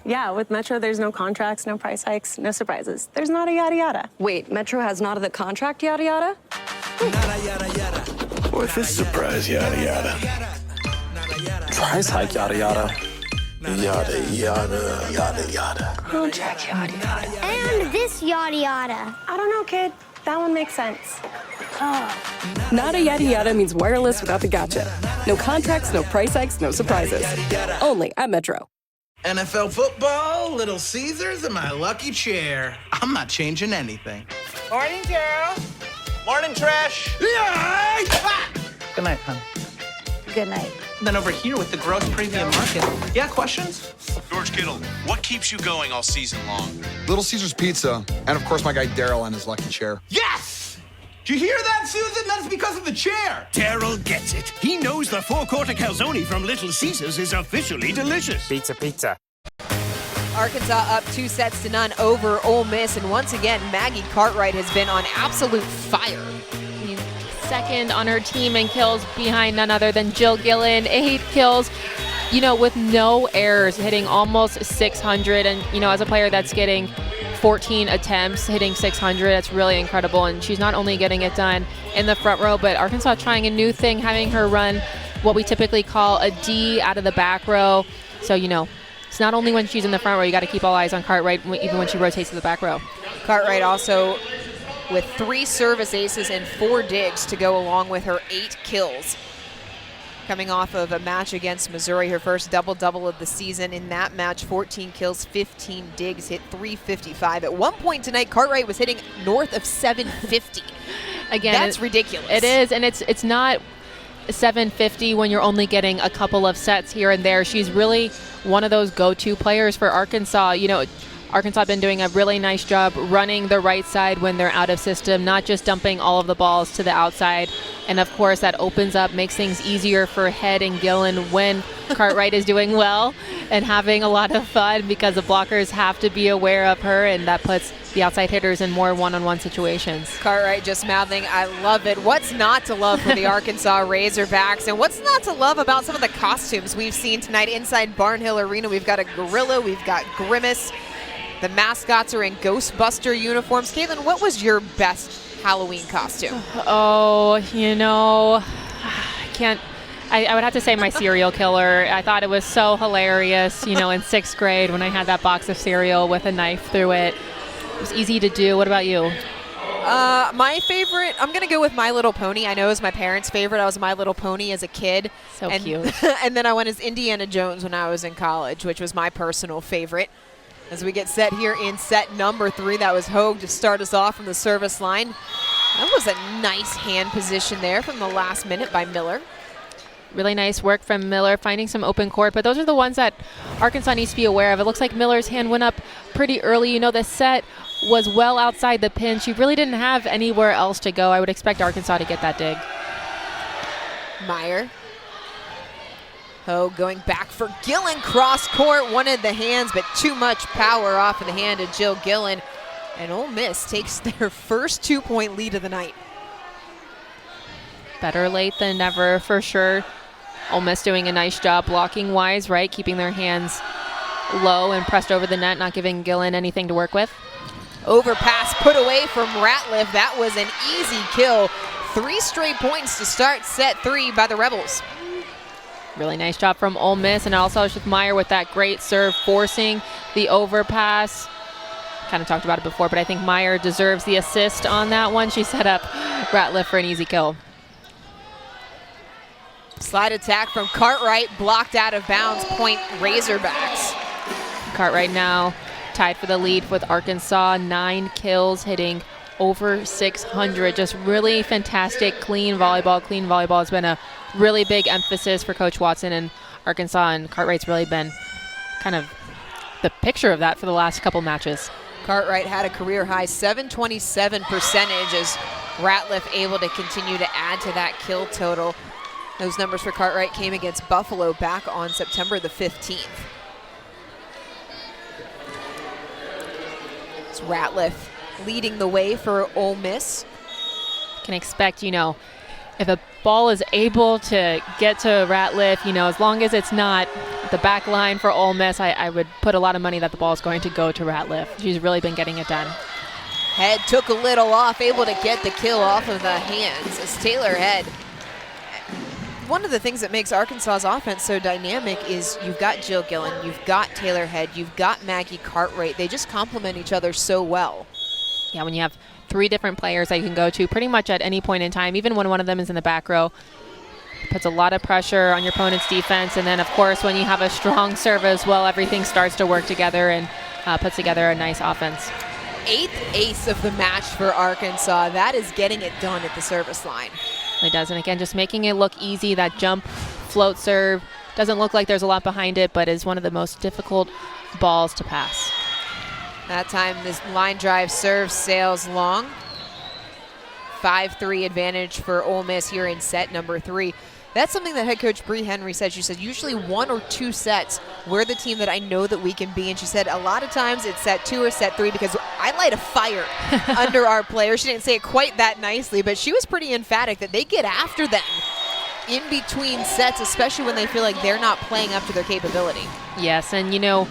Yeah, with Metro, there's no contracts, no price hikes, no surprises. There's not a yada yada. Wait, Metro has not the contract yada yada? What's this surprise yada yada? Price hike yada yada. Yada yada yada yada. Contract yada yada. And this yada yada. I don't know, kid. That one makes sense. Not a yada yada means wireless without the gotcha. No contracts, no price hikes, no surprises. Only at Metro. NFL football, Little Caesars, and my lucky chair. I'm not changing anything. Morning, Gerald. Morning, Trish. Yeah! Good night, hon. Good night. Then over here with the gross premium market. Yeah, questions? George Kittle, what keeps you going all season long? Little Caesars Pizza, and of course my guy Daryl and his lucky chair. Yes! Did you hear that, Susan? That's because of the chair. Daryl gets it. He knows the four-quarter calzone from Little Caesars is officially delicious. Pizza, pizza. Arkansas up 2 sets to none over Ole Miss, and once again, Maggie Cartwright has been on absolute fire. Second on her team in kills behind none other than Jill Gillen. 8 kills, with no errors, hitting almost 600. And, as a player that's getting 14 attempts, hitting 600, that's really incredible. And she's not only getting it done in the front row, but Arkansas trying a new thing, having her run what we typically call a D out of the back row. So, it's not only when she's in the front row, you got to keep all eyes on Cartwright, even when she rotates to the back row. Cartwright also with 3 service aces and 4 digs to go along with her 8 kills. coming off of a match against Missouri, her first double-double of the season. In that match, 14 kills, 15 digs, hit .355. At one point tonight, Cartwright was hitting north of .750. Again, that's ridiculous. It is, and it's not .750 when you're only getting a couple of sets here and there. She's really one of those go-to players for Arkansas. You know, Arkansas been doing a really nice job running the right side when they're out of system, not just dumping all of the balls to the outside. And of course, that opens up, makes things easier for Head and Gillen when Cartwright is doing well and having a lot of fun, because the blockers have to be aware of her, and that puts the outside hitters in more one-on-one situations. Cartwright just mouthing, I love it. What's not to love for the Arkansas Razorbacks? And what's not to love about some of the costumes we've seen tonight inside Barnhill Arena? We've got a gorilla, we've got Grimace. The mascots are in Ghostbuster uniforms. Caitlin, what was your best Halloween costume? Oh, you know, I would have to say my cereal killer. I thought it was so hilarious, you know, in 6th grade when I had that box of cereal with a knife through it. It was easy to do. What about you? My favorite, I'm going to go with My Little Pony. I know it was my parents' favorite. I was My Little Pony as a kid. So cute. And then I went as Indiana Jones when I was in college, which was my personal favorite. As we get set here in set number 3, that was Hogue to start us off from the service line. That was a nice hand position there from the last minute by Miller. Really nice work from Miller, finding some open court, but those are the ones that Arkansas needs to be aware of. It looks like Miller's hand went up pretty early. You know, the set was well outside the pin. She really didn't have anywhere else to go. I would expect Arkansas to get that dig. Meyer. Hogue going back for Gillen, cross court, wanted the hands, but too much power off of the hand of Jill Gillen. And Ole Miss takes their first 2-point lead of the night. Better late than never, for sure. Ole Miss doing a nice job blocking wise, right? Keeping their hands low and pressed over the net, not giving Gillen anything to work with. Overpass put away from Ratliff. That was an easy kill. 3 straight points to start set 3 by the Rebels. Really nice job from Ole Miss, and also with Meyer with that great serve, forcing the overpass. Kind of talked about it before, but I think Meyer deserves the assist on that one. She set up Ratliff for an easy kill. Slide attack from Cartwright, blocked out of bounds, point Razorbacks. Cartwright now tied for the lead with Arkansas, 9 kills, hitting over 600. Just really fantastic, clean volleyball. Clean volleyball has been a really big emphasis for Coach Watson and Arkansas, and Cartwright's really been kind of the picture of that for the last couple matches. Cartwright had a career high 727 percentage as Ratliff able to continue to add to that kill total. Those numbers for Cartwright came against Buffalo back on September the 15th. It's Ratliff leading the way for Ole Miss. Can expect, you know, if a ball is able to get to Ratliff, you know, as long as it's not the back line for Ole Miss, I would put a lot of money that the ball is going to go to Ratliff. She's really been getting it done. Head took a little off, able to get the kill off of the hands as Taylor Head. One of the things that makes Arkansas's offense so dynamic is you've got Jill Gillen, you've got Taylor Head, you've got Maggie Cartwright. They just complement each other so well. Yeah, when you have 3 different players that you can go to pretty much at any point in time, even when one of them is in the back row, puts a lot of pressure on your opponent's defense. And then, of course, when you have a strong serve as well, everything starts to work together and puts together a nice offense. 8th ace of the match for Arkansas. That is getting it done at the service line. It does, and again, just making it look easy. That jump float serve doesn't look like there's a lot behind it, but is one of the most difficult balls to pass. That time, this line drive serve sails long. 5-3 advantage for Ole Miss here in set number 3. That's something that head coach Bree Henry said. She said usually 1 or 2 sets, we're the team that I know that we can be. And she said a lot of times it's set 2 or set 3 because I light a fire under our players. She didn't say it quite that nicely, but she was pretty emphatic that they get after them in between sets, especially when they feel like they're not playing up to their capability. Yes, and you know,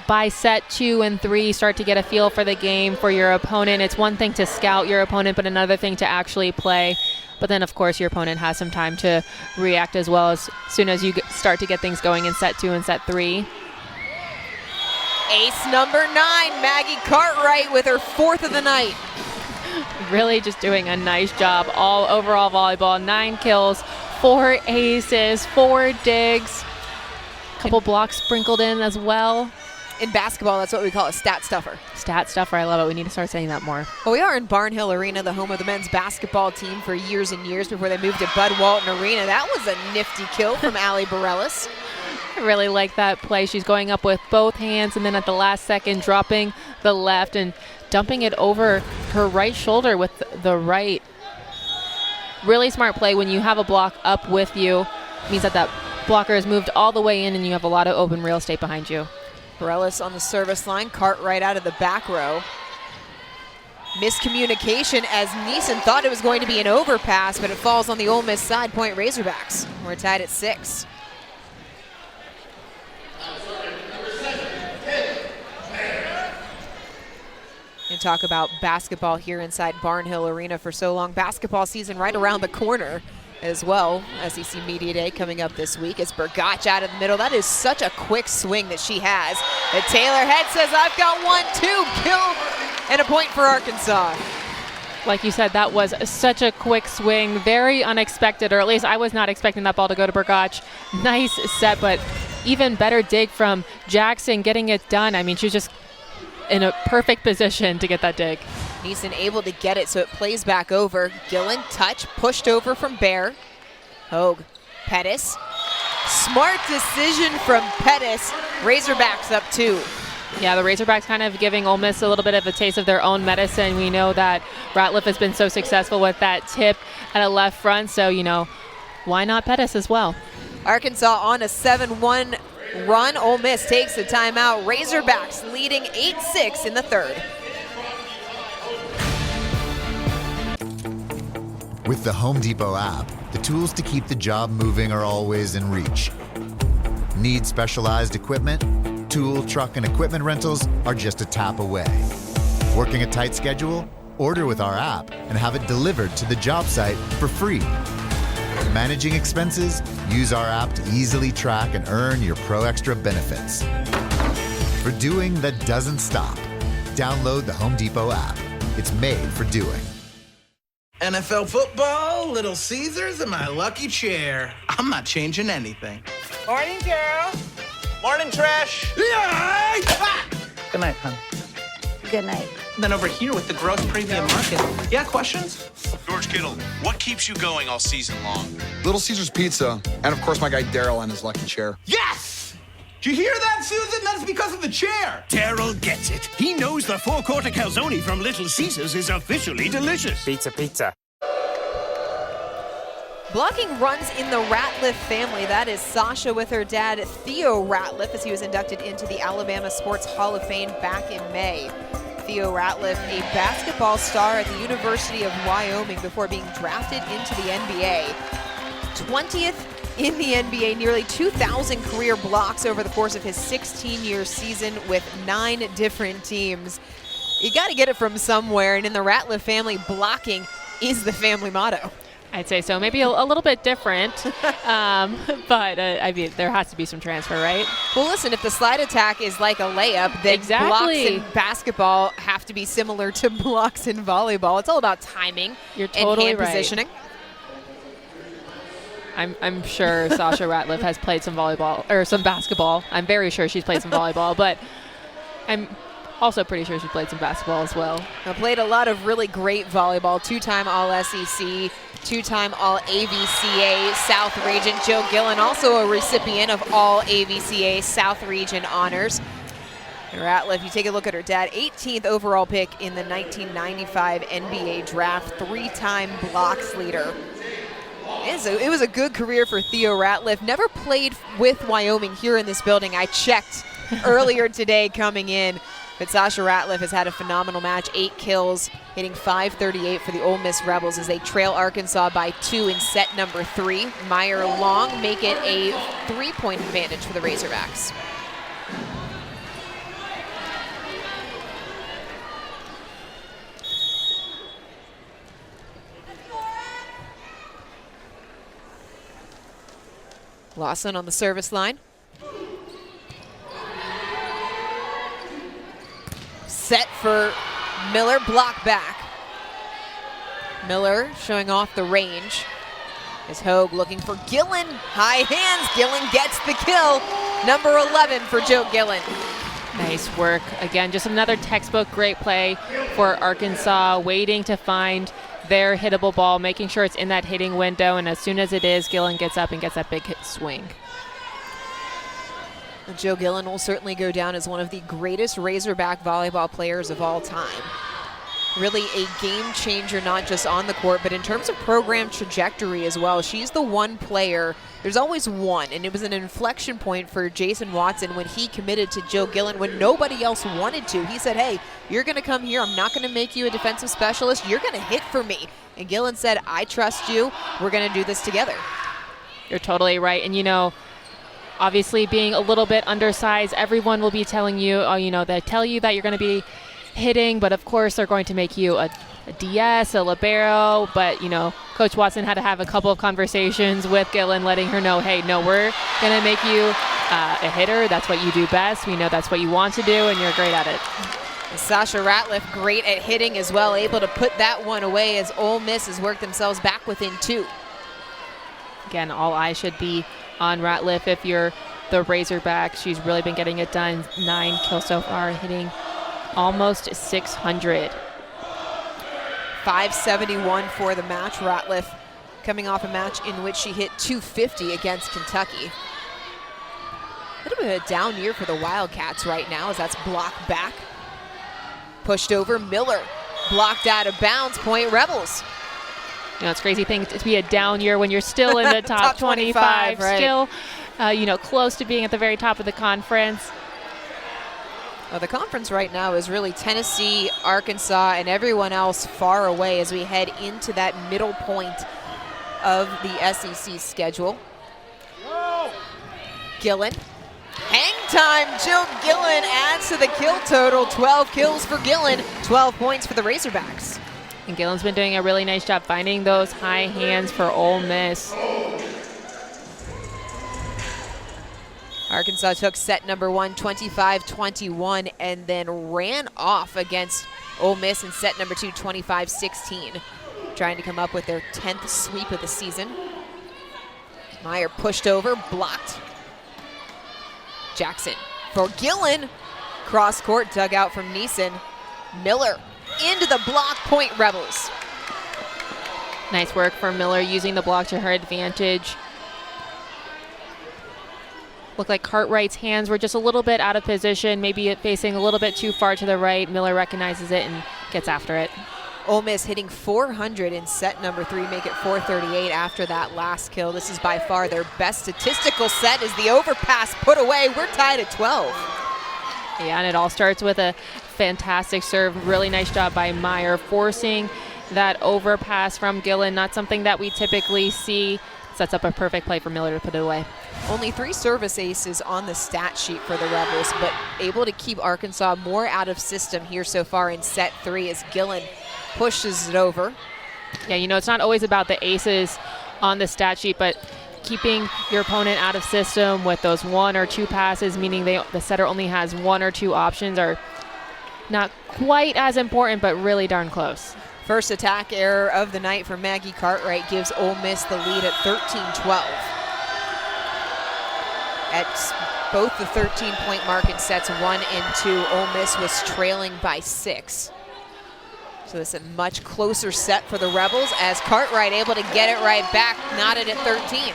by set 2 and 3, start to get a feel for the game, for your opponent. It's one thing to scout your opponent, but another thing to actually play. But then, of course, your opponent has some time to react as well as soon as you start to get things going in set 2 and set 3. Ace number 9, Maggie Cartwright with her 4th of the night. Really just doing a nice job all overall volleyball. 9 kills, 4 aces, 4 digs, a couple blocks sprinkled in as well. In basketball, that's what we call a stat stuffer. Stat stuffer, I love it. We need to start saying that more. Well, we are in Barnhill Arena, the home of the men's basketball team for years and years before they moved to Bud Walton Arena. That was a nifty kill from Allie Bareilles. I really like that play. She's going up with both hands and then at the last second dropping the left and dumping it over her right shoulder with the right. Really smart play when you have a block up with you. It means that blocker has moved all the way in and you have a lot of open real estate behind you. Bareilles on the service line, Cartwright out of the back row. Miscommunication as Neeson thought it was going to be an overpass, but it falls on the Ole Miss side. Point Razorbacks. We're tied at 6. And talk about basketball here inside Barnhill Arena for so long. Basketball season right around the corner as well. SEC Media Day coming up this week. It's Bergach out of the middle. That is such a quick swing that she has. And Taylor Head says, I've got 1, 2, kill, and a point for Arkansas. Like you said, that was such a quick swing, very unexpected, or at least I was not expecting that ball to go to Bergach. Nice set, but even better dig from Jackson getting it done. I mean, she was just in a perfect position to get that dig. Neeson able to get it, so it plays back over. Gillen, touch, pushed over from Bear. Hogue, Pettis. Smart decision from Pettis. Razorbacks up 2. Yeah, the Razorbacks kind of giving Ole Miss a little bit of a taste of their own medicine. We know that Ratliff has been so successful with that tip at a left front, so, you know, why not Pettis as well? Arkansas on a 7-1 run. Ole Miss takes the timeout. Razorbacks leading 8-6 in the third. With the Home Depot app, the tools to keep the job moving are always in reach. Need specialized equipment? Tool, truck, and equipment rentals are just a tap away. Working a tight schedule? Order with our app and have it delivered to the job site for free. Managing expenses? Use our app to easily track and earn your Pro Extra benefits. For doing that doesn't stop, download the Home Depot app. It's made for doing. NFL football, Little Caesars, and my lucky chair. I'm not changing anything. Morning, Gerald. Morning, Trish. Good night, hon. Good night. Then over here with the gross premium market. Yeah, questions? George Kittle, what keeps you going all season long? Little Caesars Pizza, and of course my guy Daryl and his lucky chair. Yes! Did you hear that, Susan? That's because of the chair. Daryl gets it. He knows the four-quarter calzone from Little Caesars is officially delicious. Pizza. Blocking runs in the Ratliff family. That is Sasha with her dad, Theo Ratliff, as he was inducted into the Alabama Sports Hall of Fame back in May. Theo Ratliff, a basketball star at the University of Wyoming before being drafted into the NBA. 20th in the NBA, nearly 2,000 career blocks over the course of his 16-year season with 9 different teams. You got to get it from somewhere, and in the Ratliff family, blocking is the family motto. I'd say so. Maybe a little bit different, but I mean, there has to be some transfer, right? Well, listen, if the slide attack is like a layup, then blocks in basketball have to be similar to blocks in volleyball. It's all about timing You're totally and hand positioning. I'm sure Sasha Ratliff has played some volleyball or some basketball. I'm very sure she's played some volleyball, but I'm also pretty sure she played some basketball as well. I played a lot of really great volleyball, 2-time All-SEC, 2-time All-AVCA South Region. Jill Gillen, also a recipient of All-AVCA South Region honors. Ratliff, you take a look at her dad, 18th overall pick in the 1995 NBA draft, 3-time blocks leader. It was a good career for Theo Ratliff. Never played with Wyoming here in this building. I checked earlier today coming in. But Sasha Ratliff has had a phenomenal match, 8 kills, hitting .538 for the Ole Miss Rebels as they trail Arkansas by 2 in set number 3. Meyer Long make it a 3-point advantage for the Razorbacks. Lawson on the service line. Set for Miller, block back. Miller showing off the range. As Hogue looking for Gillen. High hands. Gillen gets the kill. Number 11 for Joe Gillen. Nice work. Again, just another textbook great play for Arkansas, waiting to find their hittable ball, making sure it's in that hitting window, and as soon as it is, Gillen gets up and gets that big hit swing. Joe Gillen will certainly go down as one of the greatest Razorback volleyball players of all time. Really a game changer, not just on the court, but in terms of program trajectory as well. She's the one player, there's always one, and it was an inflection point for Jason Watson when he committed to Joe Gillen when nobody else wanted to. He said, hey, you're going to come here. I'm not going to make you a defensive specialist. You're going to hit for me. And Gillen said, I trust you. We're going to do this together. You're totally right. And, you know, obviously being a little bit undersized, everyone will be telling you, they tell you that you're going to be hitting, but of course they're going to make you a DS, a libero. But, you know, Coach Watson had to have a couple of conversations with Gillen, letting her know, hey, no, we're going to make you a hitter. That's what you do best. We know that's what you want to do, and you're great at it. And Sasha Ratliff, great at hitting as well, able to put that one away as Ole Miss has worked themselves back within 2. Again, all eyes should be on Ratliff if you're the Razorback. She's really been getting it done. 9 kills so far, hitting almost 600. 571 for the match. Ratliff coming off a match in which she hit 250 against Kentucky. A little bit of a down year for the Wildcats right now as that's blocked back. Pushed over, Miller blocked out of bounds, point Rebels. You know, it's a crazy thing to be a down year when you're still in the top 25, right. Still, close to being at the very top of the conference. Well, the conference right now is really Tennessee, Arkansas, and everyone else far away as we head into that middle point of the SEC schedule. Gillen. Hang time, Jill Gillen adds to the kill total. 12 kills for Gillen, 12 points for the Razorbacks. And Gillen's been doing a really nice job finding those high hands for Ole Miss. Arkansas took set number 1, 25-21, and then ran off against Ole Miss in set number 2, 25-16. Trying to come up with their 10th sweep of the season. Meyer pushed over, blocked. Jackson for Gillen. Cross court dug out from Neeson. Miller into the block, point Rebels. Nice work for Miller using the block to her advantage. Looked like Cartwright's hands were just a little bit out of position, maybe facing a little bit too far to the right. Miller recognizes it and gets after it. Ole Miss hitting 400 in set number 3, make it 438 after that last kill. This is by far their best statistical set as the overpass put away. We're tied at 12. Yeah, and it all starts with a fantastic serve. Really nice job by Meyer forcing that overpass from Gillen. Not something that we typically see. Sets up a perfect play for Miller to put it away. Only 3 service aces on the stat sheet for the Rebels, but able to keep Arkansas more out of system here so far in set 3 as Gillen pushes it over. Yeah, it's not always about the aces on the stat sheet, but keeping your opponent out of system with those 1 or 2 passes, meaning the setter only has 1 or 2 options, are not quite as important, but really darn close. First attack error of the night for Maggie Cartwright gives Ole Miss the lead at 13-12. At both the 13-point mark in sets 1 and 2, Ole Miss was trailing by 6. So this is a much closer set for the Rebels as Cartwright able to get it right back, knotted at 13.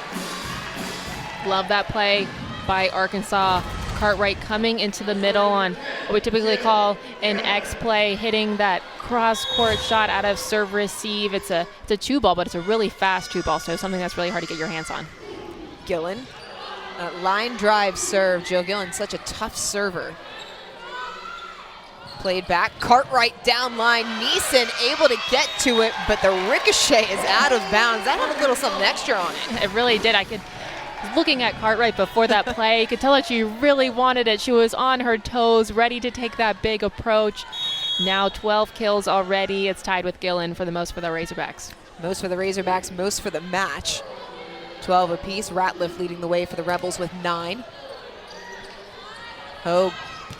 Love that play by Arkansas. Cartwright coming into the middle on what we typically call an X play, hitting that cross-court shot out of serve receive. It's a 2-ball, but it's a really fast 2-ball, so something that's really hard to get your hands on. Gillen, line drive serve. Joe Gillen, such a tough server. Played back, Cartwright down line. Neeson able to get to it, but the ricochet is out of bounds. That had a little something extra on it. It really did. Looking at Cartwright before that play, you could tell that she really wanted it. She was on her toes, ready to take that big approach. Now 12 kills already. It's tied with Gillen for the most for the Razorbacks. Most for the Razorbacks, most for the match. 12 apiece. Ratliff leading the way for the Rebels with 9. Hogue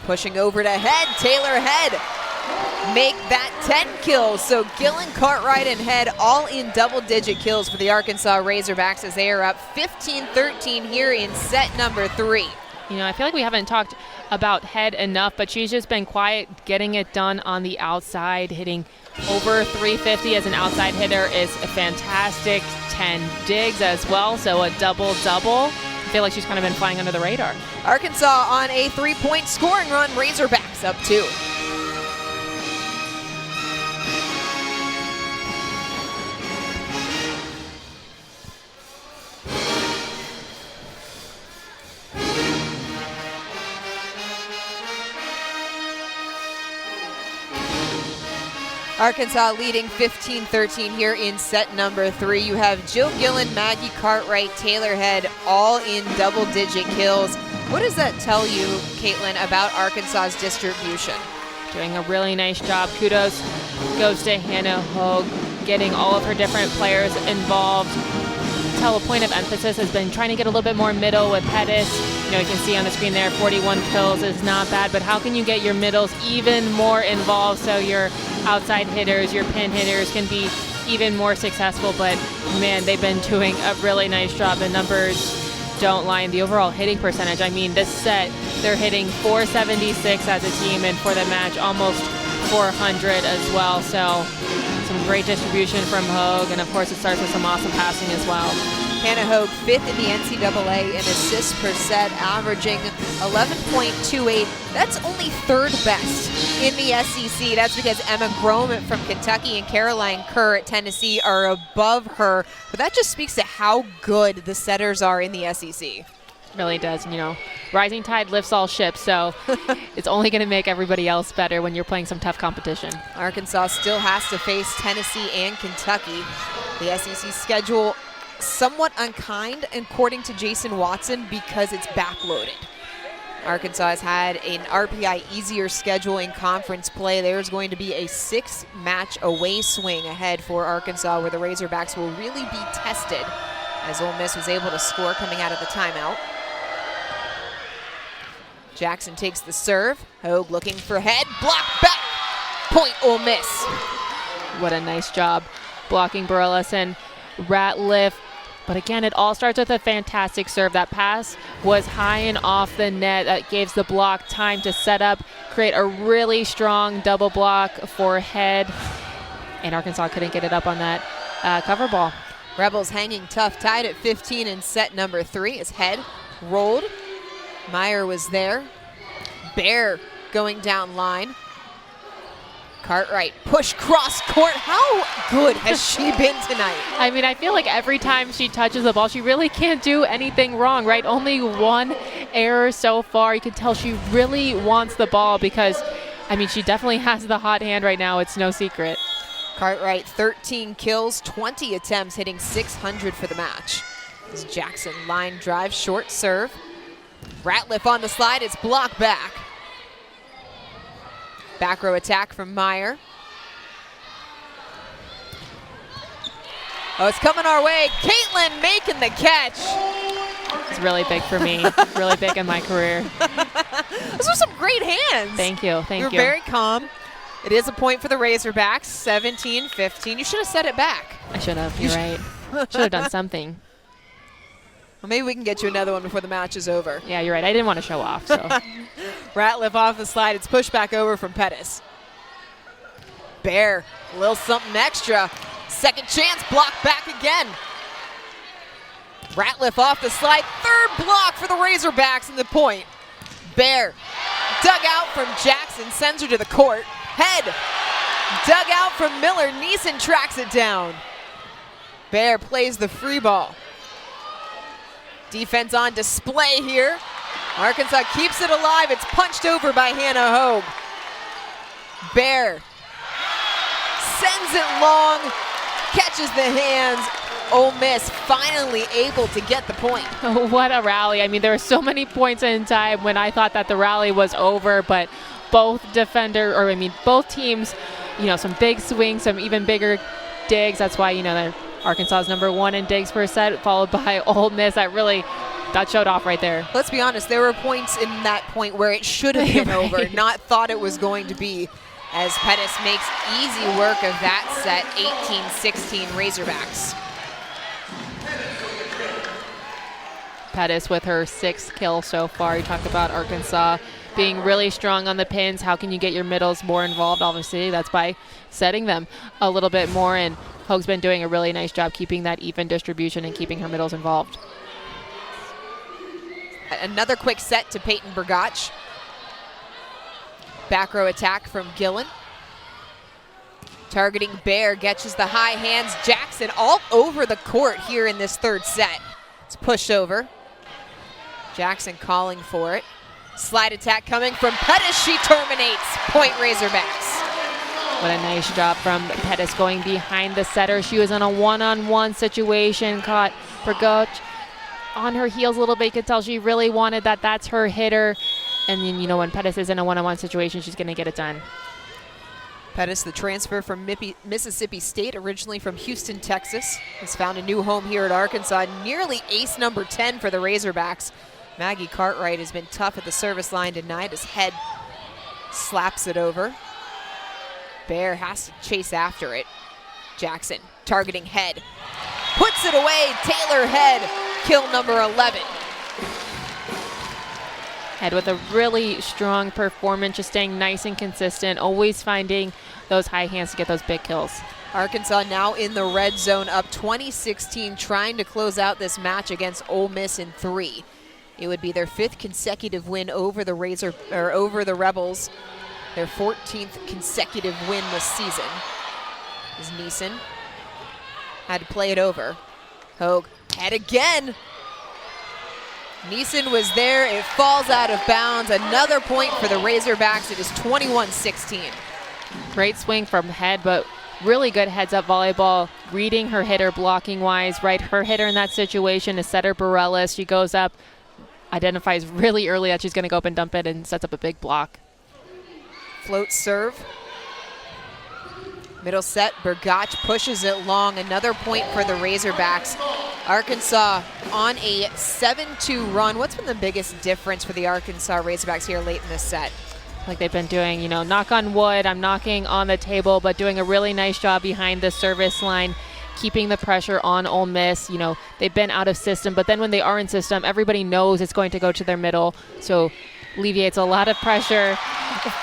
pushing over to Head. Taylor Head make that 10 kills. So Gillen, Cartwright, and Head all in double-digit kills for the Arkansas Razorbacks as they are up 15-13 here in set number 3. You know, I feel like we haven't talked about Head enough, but she's just been quiet, getting it done on the outside, hitting over 350 as an outside hitter is a fantastic. 10 digs as well, so a double-double. I feel like she's kind of been flying under the radar. Arkansas on a 3-point scoring run. Razorbacks up 2. Arkansas leading 15-13 here in set number 3. You have Jill Gillen, Maggie Cartwright, Taylor Head all in double-digit kills. What does that tell you, Caitlin, about Arkansas's distribution? Doing a really nice job. Kudos goes to Hannah Hogue, getting all of her different players involved. A point of emphasis has been trying to get a little bit more middle with Pettis. You know, you can see on the screen there, 41 kills is not bad, but how can you get your middles even more involved so your outside hitters, your pin hitters can be even more successful? But man, they've been doing a really nice job. The numbers don't lie. And the overall hitting percentage, I mean, this set, they're hitting 476 as a team, and for the match, almost 400 as well. So some great distribution from Hogue, and of course it starts with some awesome passing as well. Hannah Hogue 5th in the NCAA in assists per set, averaging 11.28. That's only 3rd best in the SEC. That's because Emma Grome from Kentucky and Caroline Kerr at Tennessee are above her. But that just speaks to how good the setters are in the SEC. Really does. You know, rising tide lifts all ships, so it's only going to make everybody else better when you're playing some tough competition. Arkansas still has to face Tennessee and Kentucky. The SEC schedule somewhat unkind, according to Jason Watson, because it's backloaded. Arkansas has had an RPI easier schedule in conference play. There's going to be a 6-match away swing ahead for Arkansas, where the Razorbacks will really be tested, as Ole Miss was able to score coming out of the timeout. Jackson takes the serve. Hogue looking for Head. Block back. Point Ole Miss. What a nice job blocking Burleson. Ratliff. But again, it all starts with a fantastic serve. That pass was high and off the net. That gives the block time to set up, create a really strong double block for Head. And Arkansas couldn't get it up on that cover ball. Rebels hanging tough, tied at 15 in set number 3 as Head rolled. Meyer was there. Bear going down line. Cartwright push cross court. How good has she been tonight? I mean, I feel like every time she touches the ball, she really can't do anything wrong, right? Only one error so far. You can tell she really wants the ball because, I mean, she definitely has the hot hand right now. It's no secret. Cartwright, 13 kills, 20 attempts, hitting 600 for the match. As Jackson line drive, short serve. Ratliff on the slide, it's blocked back. Back row attack from Meyer. Oh, it's coming our way. Caitlin making the catch. It's really big for me, really big in my career. Those were some great hands. Thank you, thank you. You're very calm. It is a point for the Razorbacks, 17-15. You should have set it back. I should have, you're right. Should have done something. Well, maybe we can get you another one before the match is over. Yeah, you're right. I didn't want to show off. So. Ratliff off the slide. It's pushed back over from Pettis. Bear, a little something extra. Second chance, blocked back again. Ratliff off the slide. Third block for the Razorbacks in the point. Bear, dug out from Jackson, sends her to the court. Head, dug out from Miller. Neeson tracks it down. Bear plays the free ball. Defense on display here. Arkansas keeps it alive. It's punched over by Hannah Hogue. Bear sends it long, catches the hands. Ole Miss finally able to get the point. What a rally. I mean, there were so many points in time when I thought that the rally was over, but both both teams, some big swings, some even bigger digs. That's why, Arkansas is number 1 in digs per set, followed by Ole Miss. That showed off right there. Let's be honest, there were points in that point where it should have been over, not thought it was going to be. as Pettis makes easy work of that set, 18-16 Razorbacks. Pettis with her 6th kill so far. You talked about Arkansas being really strong on the pins. How can you get your middles more involved? Obviously, that's by setting them a little bit more, and Hoag's been doing a really nice job keeping that even distribution and keeping her middles involved. Another quick set to Peyton Burgach. Back row attack from Gillen. Targeting Bear, catches the high hands. Jackson all over the court here in this third set. It's pushed over. Jackson calling for it. Slide attack coming from Pettis. She terminates. Point Razorbacks. What a nice job from Pettis going behind the setter. She was in a one-on-one situation, caught Burgach on her heels a little bit. You could tell she really wanted that. That's her hitter. And then, you know, when Pettis is in a one-on-one situation, she's going to get it done. Pettis, the transfer from Mississippi State, originally from Houston, Texas, has found a new home here at Arkansas. Nearly ace number 10 for the Razorbacks. Maggie Cartwright has been tough at the service line tonight. His head slaps it over. Bear has to chase after it. Jackson targeting head. Puts it away. Taylor Head, kill number 11. Head with a really strong performance, just staying nice and consistent, always finding those high hands to get those big kills. Arkansas now in the red zone, up 20-16, trying to close out this match against Ole Miss in 3. It would be their 5th consecutive win over the Rebels, their 14th consecutive win this season. As Neeson had to play it over. Hoag, head again. Neeson was there, it falls out of bounds. Another point for the Razorbacks. It is 21-16. Great swing from Head, but really good heads-up volleyball, reading her hitter blocking-wise, right? Her hitter in that situation is setter Bareilles. She goes up, identifies really early that she's going to go up and dump it, and sets up a big block. Float serve. Middle set, Burgach pushes it long. Another point for the Razorbacks. Arkansas on a 7-2 run. What's been the biggest difference for the Arkansas Razorbacks here late in this set? Like they've been doing, you know, knock on wood, I'm knocking on the table, but doing a really nice job behind the service line, keeping the pressure on Ole Miss. You know, they've been out of system, but then when they are in system, everybody knows it's going to go to their middle. So alleviates a lot of pressure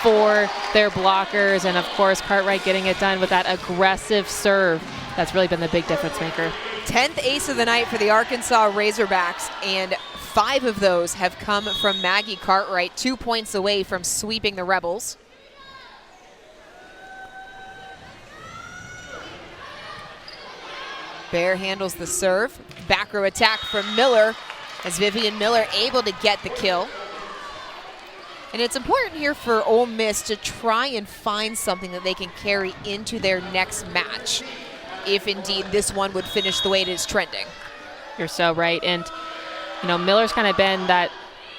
for their blockers. And of course, Cartwright getting it done with that aggressive serve. That's really been the big difference maker. 10th ace of the night for the Arkansas Razorbacks, and 5 of those have come from Maggie Cartwright, 2 points away from sweeping the Rebels. Bear handles the serve. Back row attack from Miller, as Vivian Miller able to get the kill. And it's important here for Ole Miss to try and find something that they can carry into their next match, if indeed this one would finish the way it is trending. You're so right. And, you know, Miller's kind of been that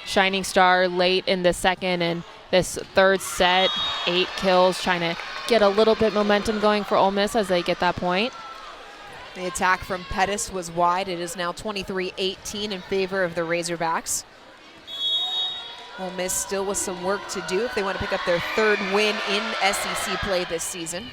shining star late in the second and this third set, 8 kills, trying to get a little bit momentum going for Ole Miss as they get that point. The attack from Pettis was wide. It is now 23-18 in favor of the Razorbacks. Ole Miss still with some work to do if they want to pick up their 3rd win in SEC play this season.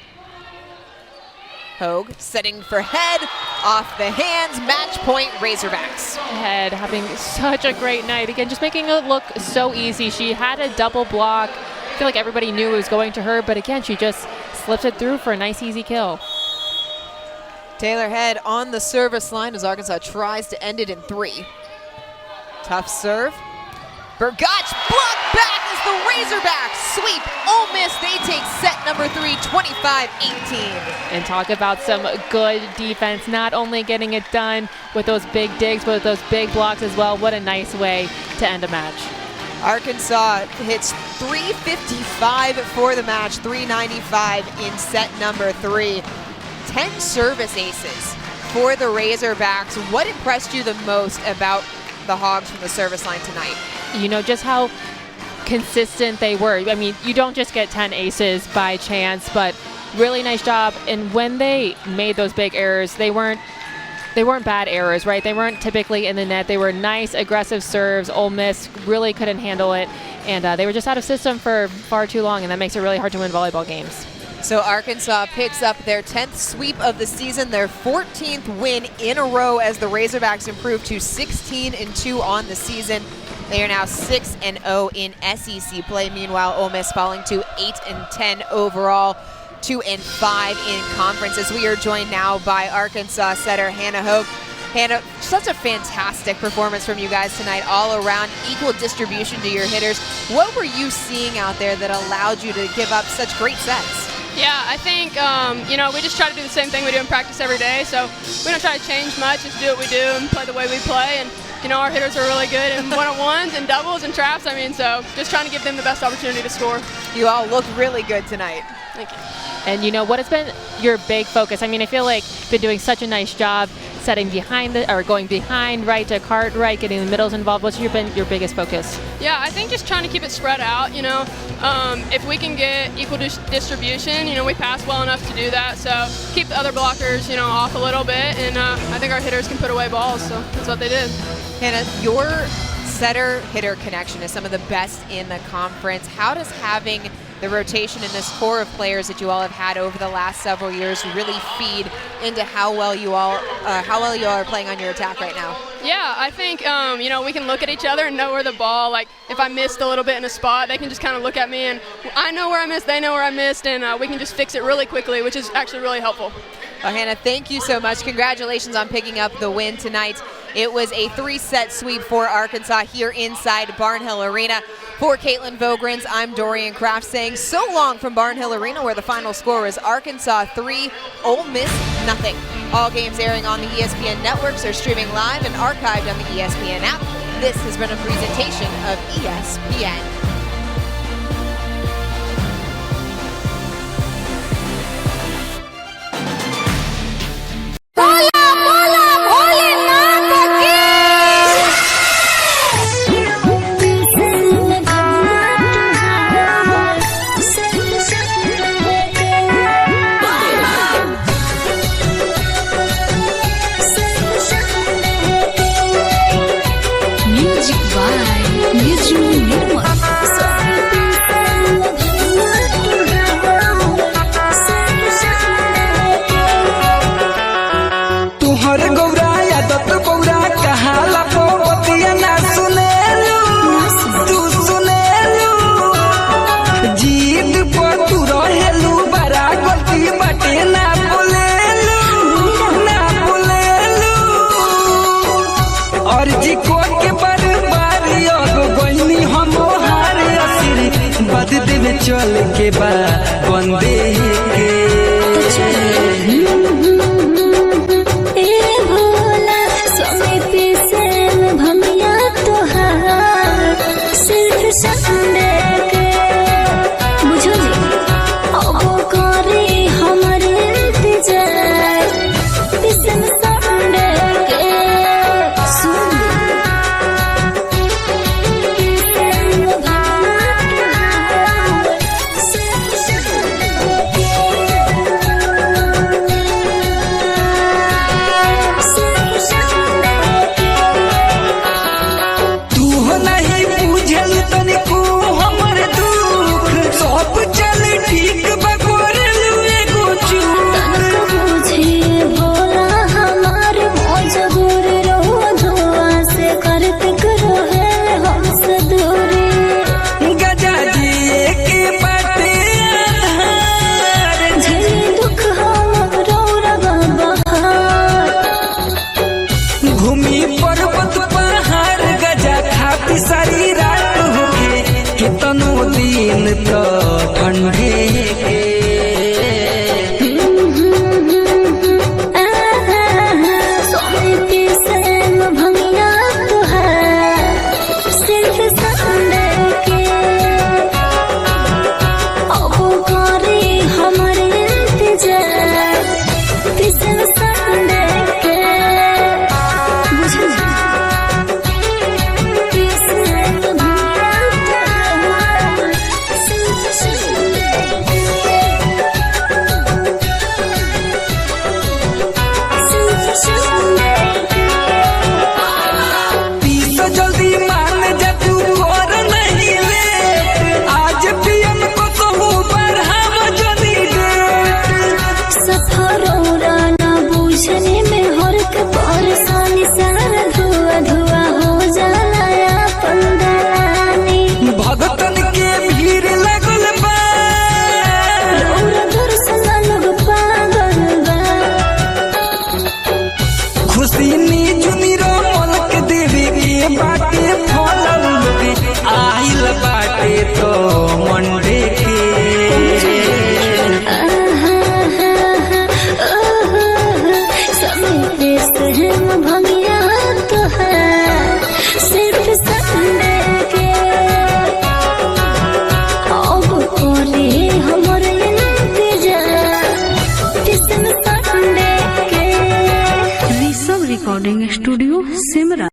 Hoag setting for Head, off the hands, match point Razorbacks. Head having such a great night. Again, just making it look so easy. She had a double block. I feel like everybody knew it was going to her, but again, she just slips it through for a nice, easy kill. Taylor Head on the service line as Arkansas tries to end it in 3. Tough serve. Burgach blocked back as the Razorbacks sweep Ole Miss. They take set number 3, 25-18. And talk about some good defense, not only getting it done with those big digs, but with those big blocks as well. What a nice way to end a match. Arkansas hits 355 for the match, 395 in set number 3. 10 service aces for the Razorbacks. What impressed you the most about the Hogs from the service line tonight? You know, just how consistent they were. I mean, you don't just get 10 aces by chance, but really nice job. And when they made those big errors, they weren't they weren't bad errors, right? They weren't typically in the net. They were nice, aggressive serves. Ole Miss really couldn't handle it, and they were just out of system for far too long, and that makes it really hard to win volleyball games. So Arkansas picks up their 10th sweep of the season, their 14th win in a row as the Razorbacks improve to 16-2 on the season. They are now 6-0 in SEC play. Meanwhile, Ole Miss falling to 8-10 overall, 2-5 in conference. As we are joined now by Arkansas setter Hannah Hogue. Hannah, such a fantastic performance from you guys tonight, all around, equal distribution to your hitters. What were you seeing out there that allowed you to give up such great sets? Yeah, I think, we just try to do the same thing we do in practice every day, so we don't try to change much, just do what we do and play the way we play, and, our hitters are really good in one-on-ones and doubles and traps, so just trying to give them the best opportunity to score. You all look really good tonight. Thank you. And, what has been your big focus? I feel like you've been doing such a nice job setting behind going behind right to cart right, getting the middles involved. What's been your biggest focus? Yeah, I think just trying to keep it spread out, if we can get equal distribution, we pass well enough to do that, so keep the other blockers, off a little bit, and I think our hitters can put away balls, so that's what they did. Hannah, your setter-hitter connection is some of the best in the conference. How does having the rotation in this core of players that you all have had over the last several years really feed into how well you all are playing on your attack right now? Yeah, I think we can look at each other and know where the ball, like if I missed a little bit in a spot, they can just kind of look at me and I know where I missed, they know where I missed, and we can just fix it really quickly, which is actually really helpful. Well, Hannah, thank you so much. Congratulations on picking up the win tonight. It was a 3-set sweep for Arkansas here inside Barnhill Arena. For Caitlin Vogrens, I'm Dorian Kraft saying so long from Barnhill Arena, where the final score was Arkansas 3, Ole Miss 0. All games airing on the ESPN networks are streaming live and archived on the ESPN app. This has been a presentation of ESPN. चल के बाद बंदे के भोला समिति से भमिया तोहार सिर्फ Sunday के बुझो जी अब करे हमारे इंतजार इसमें संडे के सुन तो ठंडे के सोने से भंगिया तो है सिर्फ संडे के अब करे हमारे इंतजार सिर्फ संडे के बुझो Since सिमरन।